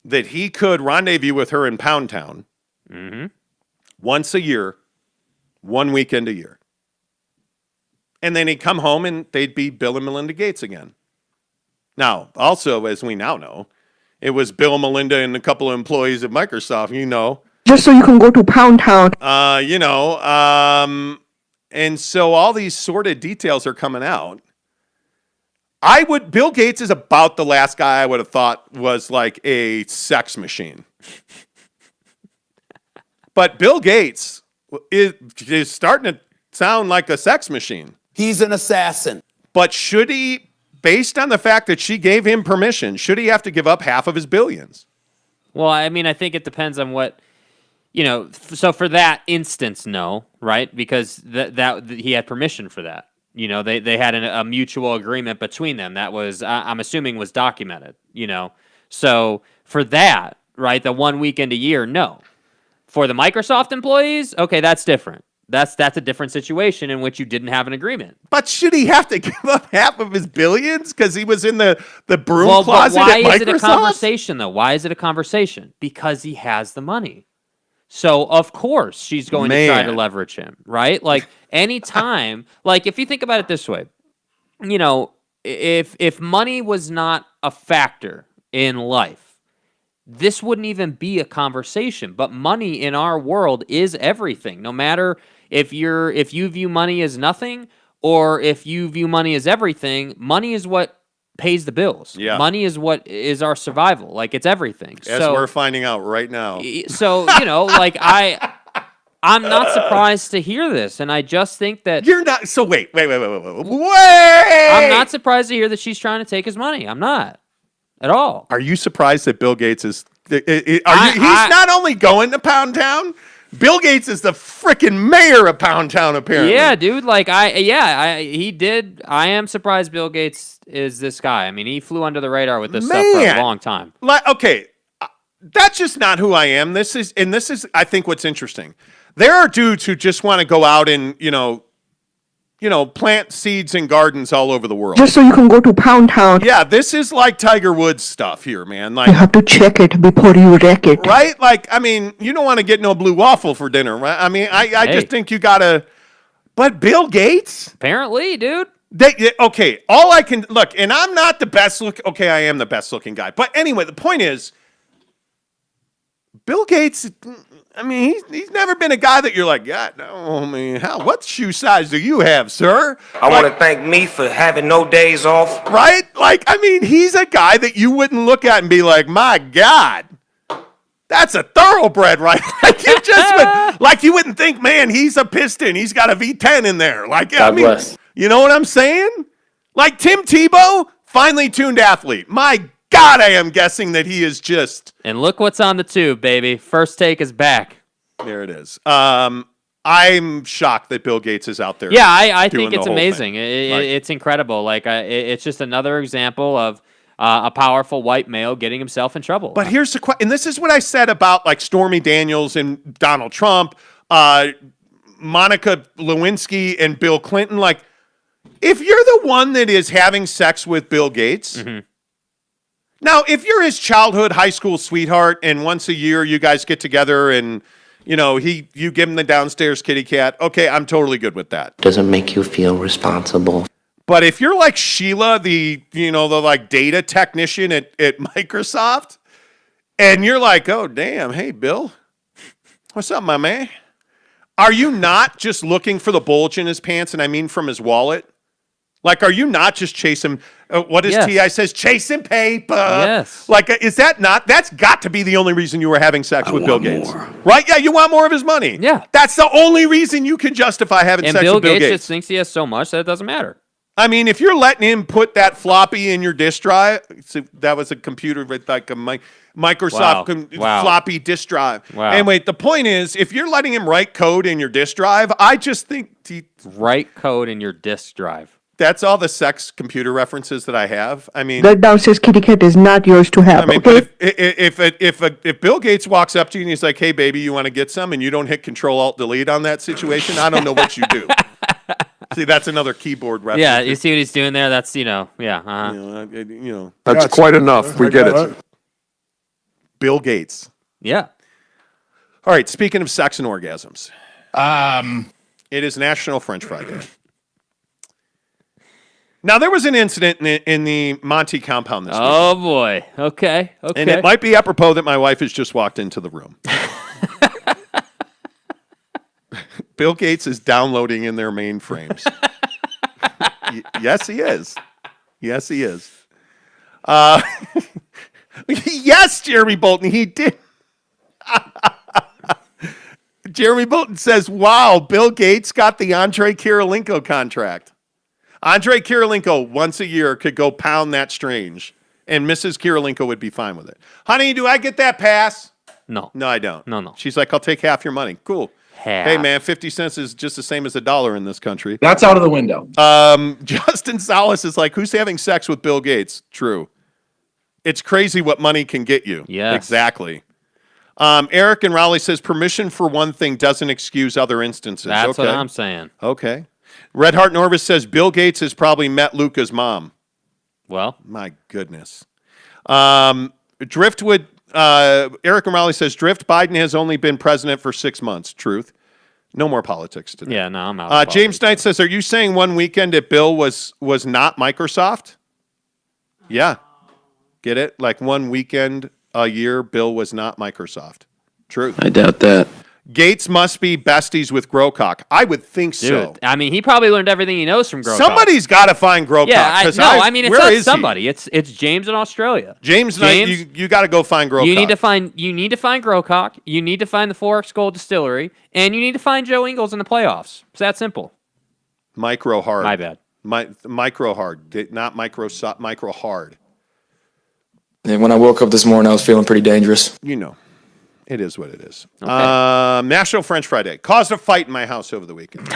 that he could rendezvous with her in Pound Town once a year, one weekend a year. And then he'd come home and they'd be Bill and Melinda Gates again. Now, also, as we now know, it was Bill, Melinda, and a couple of employees at Microsoft, Just so you can go to Pound Town. And so all these sordid details are coming out. Bill Gates is about the last guy I would have thought was like a sex machine. But Bill Gates is starting to sound like a sex machine. He's an assassin. But should he, based on the fact that she gave him permission, should he have to give up half of his billions? Well, I mean, I think it depends on what, so for that instance, no, right? Because that he had permission for that. They had a mutual agreement between them that was, I'm assuming, was documented, So for that, right, the 1 weekend a year, no. For the Microsoft employees, okay, that's different. That's a different situation in which you didn't have an agreement. But should he have to give up half of his billions because he was in the broom closet why at Microsoft? is it a conversation, though? Why is it a conversation? Because he has the money. So, of course, she's going to try to leverage him, right? Like, anytime, like, if you think about it this way, if money was not a factor in life, this wouldn't even be a conversation. But money in our world is everything. No matter if you view money as nothing or if you view money as everything, money is what pays the bills. Yeah. Money is what is our survival. Like, it's everything. As we're finding out right now. So, like, I'm not surprised to hear this, and I just think that You're not. So wait. I'm not surprised to hear that she's trying to take his money. I'm not at all. Are you surprised that Bill Gates is? He's not only going to Pound Town. Bill Gates is the freaking mayor of Pound Town, apparently. Yeah, dude. Like, he did. I am surprised Bill Gates is this guy. I mean, he flew under the radar with this stuff for a long time. Like, okay, that's just not who I am. This is, I think, what's interesting. There are dudes who just want to go out and, plant seeds in gardens all over the world. Just so you can go to Pound Town. Yeah, this is like Tiger Woods stuff here, man. Like, You have to check it before you wreck it. right? Like, I mean, you don't want to get no blue waffle for dinner, right? I mean, I just think you got to. But Bill Gates? Apparently, dude. Okay, all I can look, and I'm not the best look. Okay, I am the best looking guy. But anyway, the point is, Bill Gates, I mean, he's never been a guy that you're like, God, no, I mean, what shoe size do you have, sir? I want to thank me for having no days off. Right? Like, I mean, he's a guy that you wouldn't look at and be like, my God, that's a thoroughbred, right? Like, you wouldn't think, man, he's a Piston. He's got a V10 in there. Like, God bless. You know what I'm saying? Like, Tim Tebow, finely tuned athlete. My God, I am guessing that he is just. And look what's on the tube, baby. First Take is back. There it is. I'm shocked that Bill Gates is out there. Yeah, I think it's amazing. Like, it's incredible. Like, it's just another example of a powerful white male getting himself in trouble. But here's the question, and this is what I said about like Stormy Daniels and Donald Trump, Monica Lewinsky and Bill Clinton. Like, if you're the one that is having sex with Bill Gates. Mm-hmm. Now, if you're his childhood high school sweetheart and once a year you guys get together and, you give him the downstairs kitty cat, okay, I'm totally good with that. Doesn't make you feel responsible. But if you're like Sheila, the like data technician at Microsoft, and you're like, oh, damn, hey, Bill, what's up, my man? Are you not just looking for the bulge in his pants, and I mean from his wallet? Like, are you not just chasing, what does T.I. says, chasing paper? Yes. Like, is that not, that's got to be the only reason you were having sex with Bill Gates. Right? Yeah, you want more of his money. Yeah. That's the only reason you can justify having sex with Bill Gates. And Bill Gates just thinks he has so much that it doesn't matter. I mean, if you're letting him put that floppy in your disk drive, so that was a computer with like a Microsoft floppy disk drive. Wow. Anyway, the point is, if you're letting him write code in your disk drive, I just think write code in your disk drive. That's all the sex computer references that I have. I mean, That downstairs kitty cat is not yours to have. I mean, Okay? if Bill Gates walks up to you and he's like, "Hey, baby, you want to get some?" and you don't hit Control Alt Delete on that situation, I don't know what you do. See, that's another keyboard reference. Yeah, you see what he's doing there? That's yeah. That's quite enough. We get it. Bill Gates. Yeah. All right. Speaking of sex and orgasms, it is National French Fry Day. Now, there was an incident in the Monty compound this week. Oh, boy. Okay. And it might be apropos that my wife has just walked into the room. Bill Gates is downloading in their mainframes. Yes, he is. Yes, he is. Yes, Jeremy Bolton, he did. Jeremy Bolton says, wow, Bill Gates got the Andre Kirilenko contract. Andre Kirilenko, once a year, could go pound that strange, and Mrs. Kirilenko would be fine with it. Honey, do I get that pass? No. No, I don't. No. She's like, I'll take half your money. Cool. Half. Hey, man, 50 cents is just the same as $1 in this country. That's out of the window. Justin Salas is like, who's having sex with Bill Gates? True. It's crazy what money can get you. Yes. Exactly. Eric and Raleigh says, permission for one thing doesn't excuse other instances. That's what I'm saying. Okay. Red Heart Norvis says Bill Gates has probably met Luca's mom. Well, my goodness. Driftwood, Eric and Raleigh says Drift Biden has only been president for 6 months. Truth. No more politics today. Yeah, no, I'm out. James Knight says, are you saying one weekend at Bill was not Microsoft? Yeah. Get it? Like one weekend a year, Bill was not Microsoft. Truth. I doubt that. Gates must be besties with Grocock. I would think so. Dude, I mean, he probably learned everything he knows from Grocock. Somebody's got to find Grocock. Yeah, it's not somebody. It's James in Australia. James, you got to go find Grocock. You need to find Grocock. You need to find the Forex Gold Distillery, and you need to find Joe Ingles in the playoffs. It's that simple. Micro hard. My bad. Micro hard, not micro hard. And when I woke up this morning, I was feeling pretty dangerous. You know. It is what it is. Okay. National French Fry Day. Caused a fight in my house over the weekend.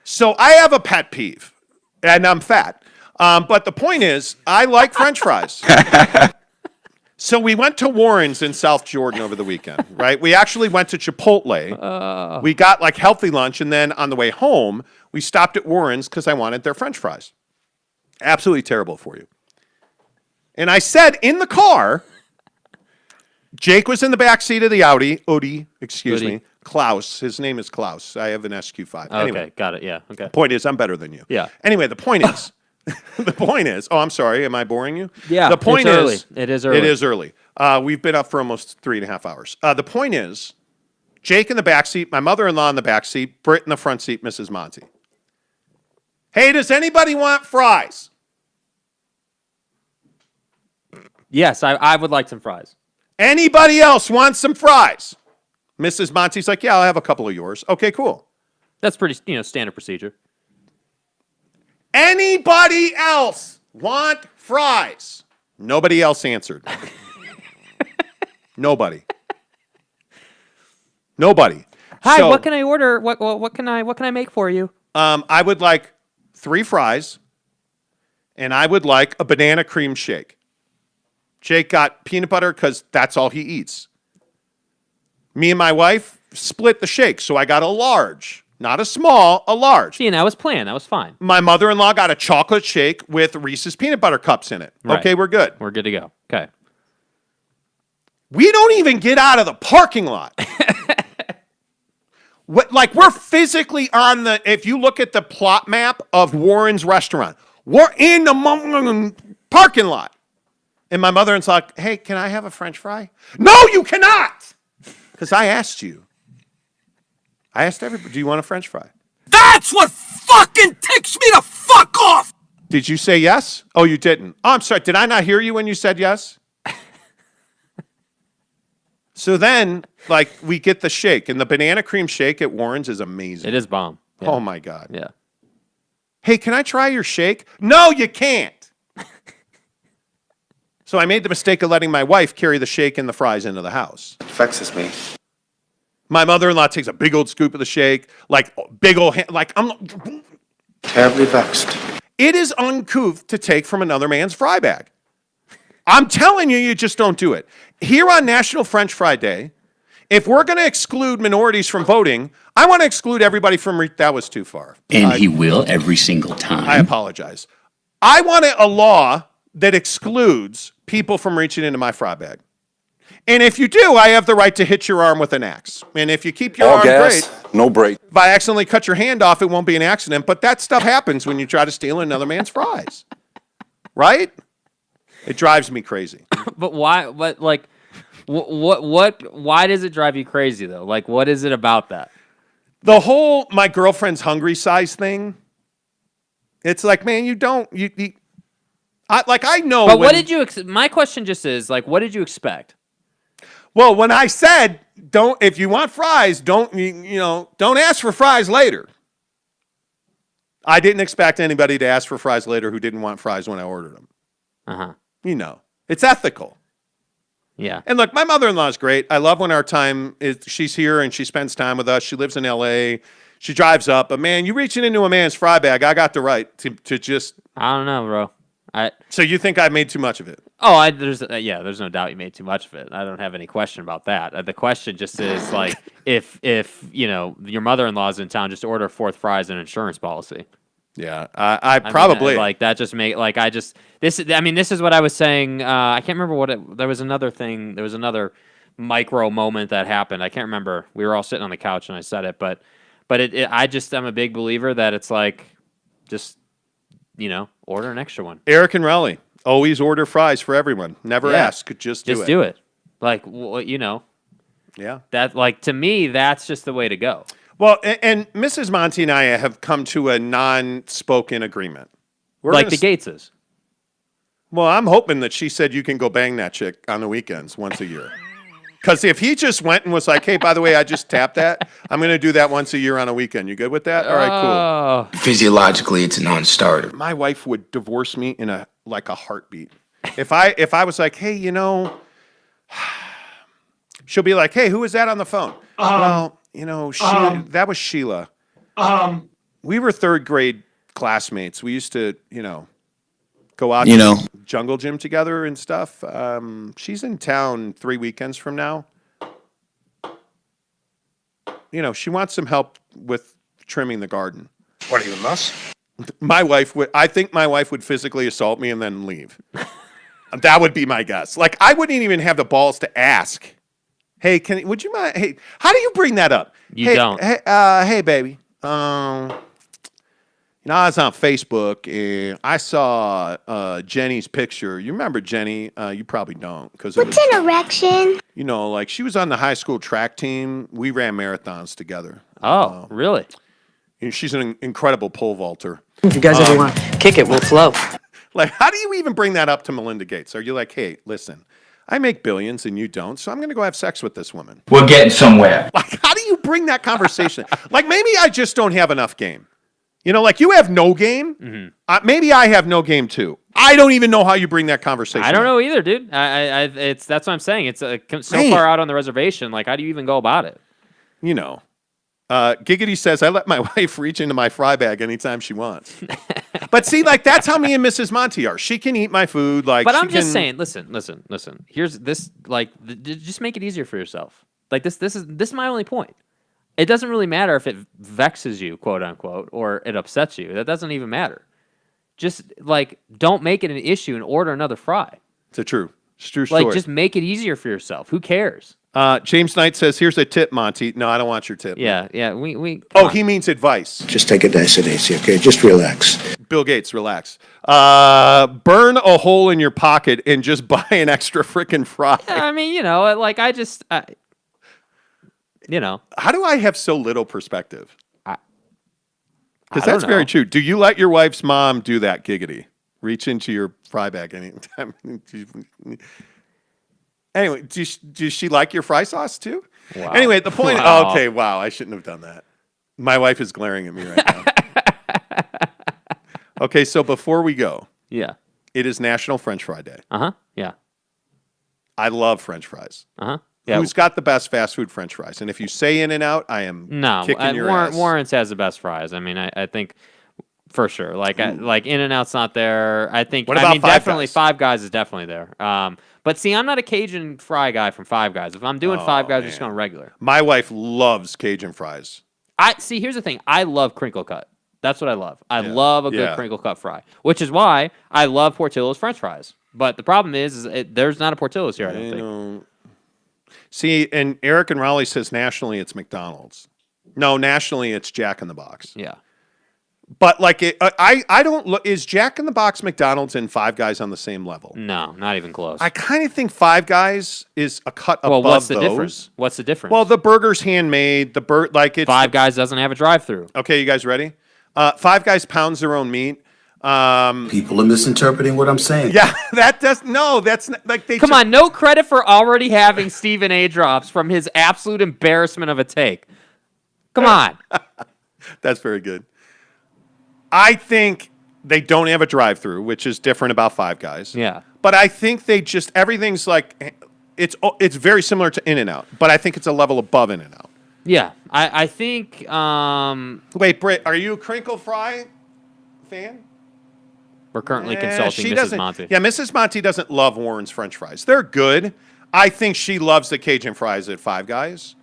So I have a pet peeve, and I'm fat. But the point is, I like French fries. So we went to Warren's in South Jordan over the weekend, right? We actually went to Chipotle. We got like healthy lunch, and then on the way home, we stopped at Warren's because I wanted their French fries. Absolutely terrible for you. And I said in the car... Jake was in the back seat of the Audi. Excuse me. Klaus. His name is Klaus. I have an SQ5. Okay, anyway, got it. Yeah. Okay. Point is, I'm better than you. Yeah. Anyway, the point is, oh, I'm sorry. Am I boring you? Yeah. The point is, early. It is early. It is early. We've been up for almost 3.5 hours. The point is, Jake in the back seat, my mother-in-law in the back seat, Britt in the front seat, Mrs. Monty. Hey, does anybody want fries? Yes, I would like some fries. Anybody else want some fries? Mrs. Monty's like, yeah, I'll have a couple of yours. Okay, cool. That's pretty, standard procedure. Anybody else want fries? Nobody else answered. Nobody. Hi, So, what can I order? What can I make for you? I would like 3 fries, and I would like a banana cream shake. Jake got peanut butter because that's all he eats. Me and my wife split the shake, so I got a large. Not a small, a large. See, and that was planned. That was fine. My mother-in-law got a chocolate shake with Reese's peanut butter cups in it. Right. Okay, we're good. We're good to go. Okay. We don't even get out of the parking lot. We're physically on the, if you look at the plot map of Warren's restaurant, we're in the parking lot. And my mother-in-law's like, hey, can I have a French fry? No, you cannot! Because I asked you. I asked everybody, do you want a French fry? That's what fucking ticks me the fuck off! Did you say yes? Oh, you didn't. Oh, I'm sorry. Did I not hear you when you said yes? So then, we get the shake. And the banana cream shake at Warren's is amazing. It is bomb. Yeah. Oh, my God. Yeah. Hey, can I try your shake? No, you can't. So I made the mistake of letting my wife carry the shake and the fries into the house. It vexes me. My mother-in-law takes a big old scoop of the shake, big old hand, I'm Terribly vexed. It is uncouth to take from another man's fry bag. I'm telling you, you just don't do it. Here on National French Fry Day, if we're going to exclude minorities from voting, I want to exclude everybody from that was too far. And he will every single time. I apologize. I want a law that excludes people from reaching into my fry bag. And if you do, I have the right to hit your arm with an axe. And if you keep your arm gas, great, no break. if I accidentally cut your hand off, it won't be an accident. But that stuff happens when you try to steal another man's fries. Right? It drives me crazy. But why? Why does it drive you crazy though? What is it about that? The whole my girlfriend's hungry size thing. It's like, man, you don't. I know. But what did you? My question just is what did you expect? Well, when I said if you want fries, don't ask for fries later. I didn't expect anybody to ask for fries later who didn't want fries when I ordered them. It's ethical. Yeah. And look, my mother-in-law is great. I love when she's here and she spends time with us. She lives in L.A. She drives up. But man, you reaching into a man's fry bag, I got the right to just. I don't know, bro. So you think I made too much of it? Oh, there's no doubt you made too much of it. I don't have any question about that. The question just is if your mother-in-law's in town, just order 4th fries and insurance policy. Yeah, I probably that just make this is what I was saying. I can't remember there was another thing. There was another micro moment that happened. I can't remember. We were all sitting on the couch and I said it, but I'm a big believer that it's just order an extra one. Eric and Raleigh always order fries for everyone. Never ask, just do it. Just do it. Yeah. That, like, to me, that's just the way to go. Well, and Mrs. Monty and I have come to a non-spoken agreement. Like the Gateses. Well, I'm hoping that she said you can go bang that chick on the weekends once a year. Because if he just went and was like, hey, by the way, I just tapped that, I'm going to do that once a year on a weekend. You good with that? All right, cool. Physiologically, it's a non-starter. My wife would divorce me in a heartbeat. If I was like, hey, she'll be like, hey, who is that on the phone? Well, that was Sheila. We were third grade classmates. We used to, go out to jungle gym together and stuff. She's in town 3 weekends from now. She wants some help with trimming the garden. What are you, a nuss? I think my wife would physically assault me and then leave. That would be my guess. Like, I wouldn't even have the balls to ask. Hey, would you mind? Hey, how do you bring that up? You don't. Hey, baby. I was on Facebook and I saw Jenny's picture. You remember Jenny? You probably don't. What's an erection? Like she was on the high school track team. We ran marathons together. Oh, really? And she's an incredible pole vaulter. If you guys ever want to kick it, we'll flow. Like, how do you even bring that up to Melinda Gates? Are you like, hey, listen, I make billions and you don't, so I'm going to go have sex with this woman? We're getting somewhere. Like, how do you bring that conversation? Like, maybe I just don't have enough game. Like you have no game. Mm-hmm. Maybe I have no game too. I don't even know how you bring that conversation. I don't know either, dude. That's what I'm saying. It's so far out on the reservation. Like, how do you even go about it? Giggity says I let my wife reach into my fry bag anytime she wants. But see, like that's how me and Mrs. Monty are. She can eat my food. Like, but I'm just saying. Listen. Here's this. Like, just make it easier for yourself. Like this is my only point. It doesn't really matter if it vexes you, quote unquote, or it upsets you. That doesn't even matter. Just like don't make it an issue and order another fry. It's a true story. Like just make it easier for yourself. Who cares? James Knight says, "Here's a tip, Monty." No, I don't want your tip. Yeah. We. He means advice. Just take a nice and easy, okay? Just relax. Bill Gates, relax. Burn a hole in your pocket and just buy an extra freaking fry. I mean, like I just. How do I have so little perspective? Because that's know. very true. Do you let your wife's mom do that, Giggity? Reach into your fry bag anytime. Anyway, does she like your fry sauce too? Wow. Anyway, the point. Wow. Okay, wow, I shouldn't have done that. My wife is glaring at me right now. Okay, so before we go, yeah, it is National French Fry Day. Yeah. I love French fries. Yeah. Who's got the best fast food French fries? And if you say In-N-Out, I am kicking your ass. Warren's has the best fries. I mean, I think for sure. Like In-N-Out's not there. I think. What about Five definitely Guys? Five Guys is definitely there. But see, I'm not a Cajun fry guy from Five Guys. If I'm doing Five Guys, I'm just going regular. My wife loves Cajun fries. Here's the thing. I love crinkle cut. That's what I love. I love a good crinkle cut fry, which is why I love Portillo's French fries. But the problem is there's not a Portillo's here. I don't think. See, and Eric and Raleigh says nationally it's McDonald's. No, nationally it's Jack in the Box. Yeah. But like I don't look. Is Jack in the Box, McDonald's, and Five Guys on the same level? No, not even close. I kind of think Five Guys is a cut above what's the those. difference? What's the difference? Well, the burger's handmade. It's Five Guys doesn't have a drive-through. Okay, you guys ready? Five Guys pounds their own meat. People are misinterpreting what I'm saying. Yeah, that's not like they. Come on, no credit for already having Stephen A. drops from his absolute embarrassment of a take. Come on. That's very good. I think they don't have a drive-through, which is different about Five Guys. Yeah. But I think everything's like it's very similar to In-N-Out, but I think it's a level above In-N-Out. Yeah, I think. Wait, Britt, are you a crinkle fry fan? We're currently consulting Mrs. Monty. Yeah, Mrs. Monty doesn't love Warren's French fries. They're good. I think she loves the Cajun fries at Five Guys.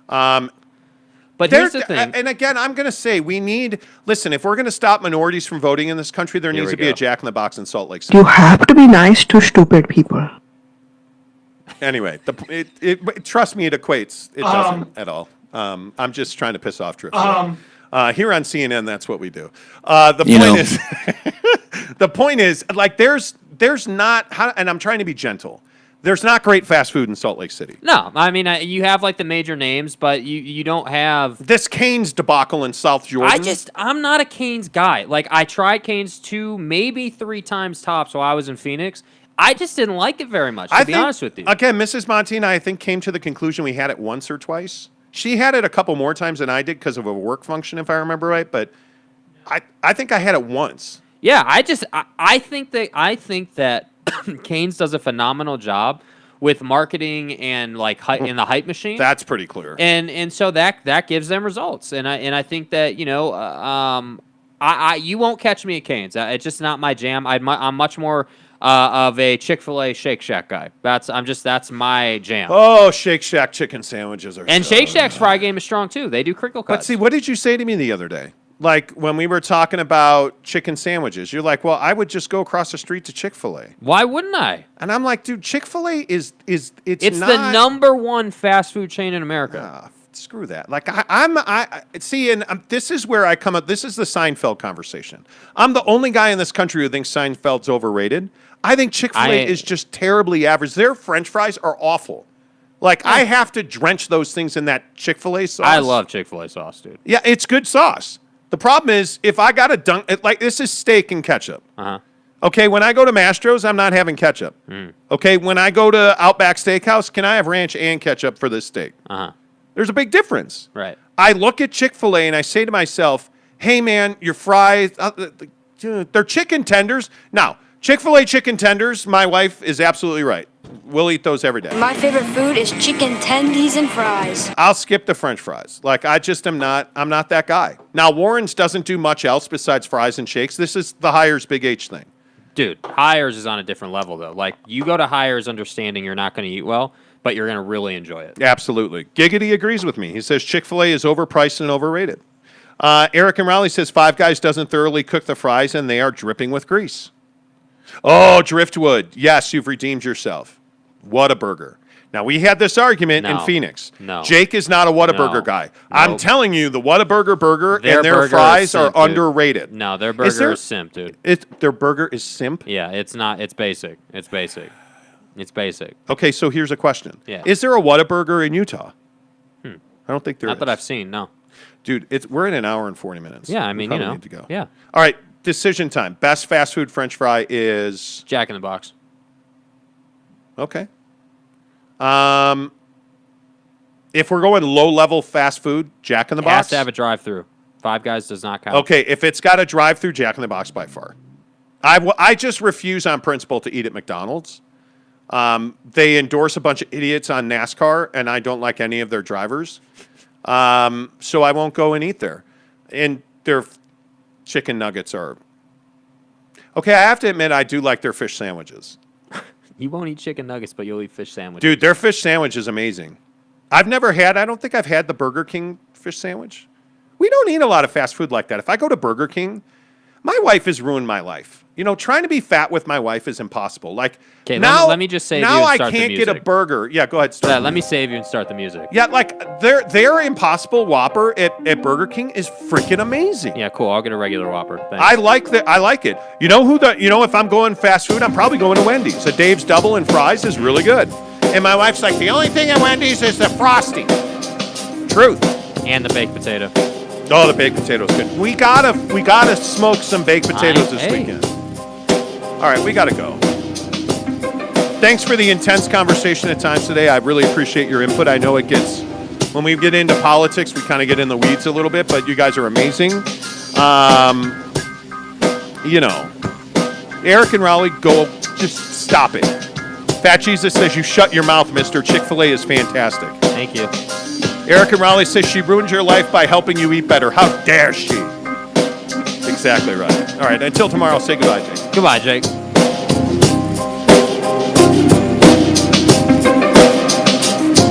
But here's the thing. And again, I'm going to say listen, if we're going to stop minorities from voting in this country, there needs to be a Jack in the Box in Salt Lake City. You have to be nice to stupid people. Anyway, trust me, it equates. It doesn't at all. I'm just trying to piss off Drift. Here on CNN, that's what we do. The point is, like, there's not, and I'm trying to be gentle. There's not great fast food in Salt Lake City. No, I mean, you have like the major names, but you don't have this Cane's debacle in South Jordan. I'm not a Cane's guy. Like, I tried Cane's 2, maybe 3 times tops while I was in Phoenix. I just didn't like it very much, to be honest with you. Again, Mrs. Monty and I think, came to the conclusion we had it once or twice. She had it a couple more times than I did because of a work function, if I remember right. But I think I had it once. Yeah, I think that Cane's does a phenomenal job with marketing and like in the hype machine. That's pretty clear. And so that gives them results. And I think that you won't catch me at Cane's. It's just not my jam. I'm much more of a Chick-fil-A Shake Shack guy. That's my jam. Oh, Shake Shack chicken sandwiches are. And Shake Shack's fry game is strong too. They do crinkle cuts. But see, what did you say to me the other day? Like, when we were talking about chicken sandwiches, you're like, well, I would just go across the street to Chick-fil-A. Why wouldn't I? And I'm like, dude, Chick-fil-A it's not the number one fast food chain in America. Screw that. Like, I see, and this is where I come up. This is the Seinfeld conversation. I'm the only guy in this country who thinks Seinfeld's overrated. I think Chick-fil-A is just terribly average. Their French fries are awful. Like, I have to drench those things in that Chick-fil-A sauce. I love Chick-fil-A sauce, dude. Yeah, it's good sauce. The problem is, if I got to dunk it, like, this is steak and ketchup. Okay, when I go to Mastro's, I'm not having ketchup. Okay, when I go to Outback Steakhouse, can I have ranch and ketchup for this steak? There's a big difference. Right. I look at Chick-fil-A and I say to myself, hey, man, your fries, they're chicken tenders. Now, Chick-fil-A chicken tenders, my wife is absolutely right. We'll eat those every day. My favorite food is chicken tendies and fries. I'll skip the French fries. Like, I'm not that guy. Now, Warren's doesn't do much else besides fries and shakes. This is the Hires Big H thing. Dude, Hires is on a different level, though. Like, you go to Hires understanding you're not going to eat well, but you're going to really enjoy it. Absolutely. Giggity agrees with me. He says Chick-fil-A is overpriced and overrated. Eric and Raleigh says Five Guys doesn't thoroughly cook the fries, and they are dripping with grease. Oh, Driftwood. Yes, you've redeemed yourself. Whataburger. Now, we had this argument in Phoenix. No. Jake is not a Whataburger guy. Nope. I'm telling you, the Whataburger burger and their fries are underrated. No, their burger is simp, dude. Their burger is simp? Yeah, it's not. It's basic. It's basic. It's basic. Okay, so here's a question. Yeah. Is there a Whataburger in Utah? I don't think there is. Not that I've seen, no. Dude, we're in an hour and 40 minutes. Yeah, I mean, we need to go. Yeah. All right, decision time. Best fast food French fry is? Jack in the Box. Okay. If we're going low-level fast food, Jack in the Box? Has to have a drive-through. Five Guys does not count. Okay, if it's got a drive-through, Jack in the Box by far. I just refuse on principle to eat at McDonald's. They endorse a bunch of idiots on NASCAR, and I don't like any of their drivers. So I won't go and eat there. And their chicken nuggets are... Okay, I have to admit, I do like their fish sandwiches. You won't eat chicken nuggets, but you'll eat fish sandwiches. Dude, their fish sandwich is amazing. I don't think I've had the Burger King fish sandwich. We don't eat a lot of fast food like that. If I go to Burger King, my wife has ruined my life. You know, trying to be fat with my wife is impossible. Like, okay, now, let me just save now you and I start the can't music. get a burger. Yeah, go ahead. Let me save you and start the music. Yeah, like their Impossible Whopper at Burger King is freaking amazing. Yeah, cool. I'll get a regular Whopper. Thanks. I like it. You know if I'm going fast food, I'm probably going to Wendy's. A Dave's Double and fries is really good. And my wife's like, the only thing at Wendy's is the Frosty. Truth. And the baked potato. Oh, the baked potato's good. We gotta smoke some baked potatoes this weekend. All right, we gotta go. Thanks for the intense conversation at times today. I really appreciate your input. I know when we get into politics, we kind of get in the weeds a little bit, but you guys are amazing. Eric and Raleigh, just stop it. Fat Jesus says you shut your mouth, mister. Chick-fil-A is fantastic. Thank you. Eric and Raleigh says she ruined your life by helping you eat better. How dare she? Exactly right. All right, until tomorrow, say goodbye, Jake. Goodbye, Jake.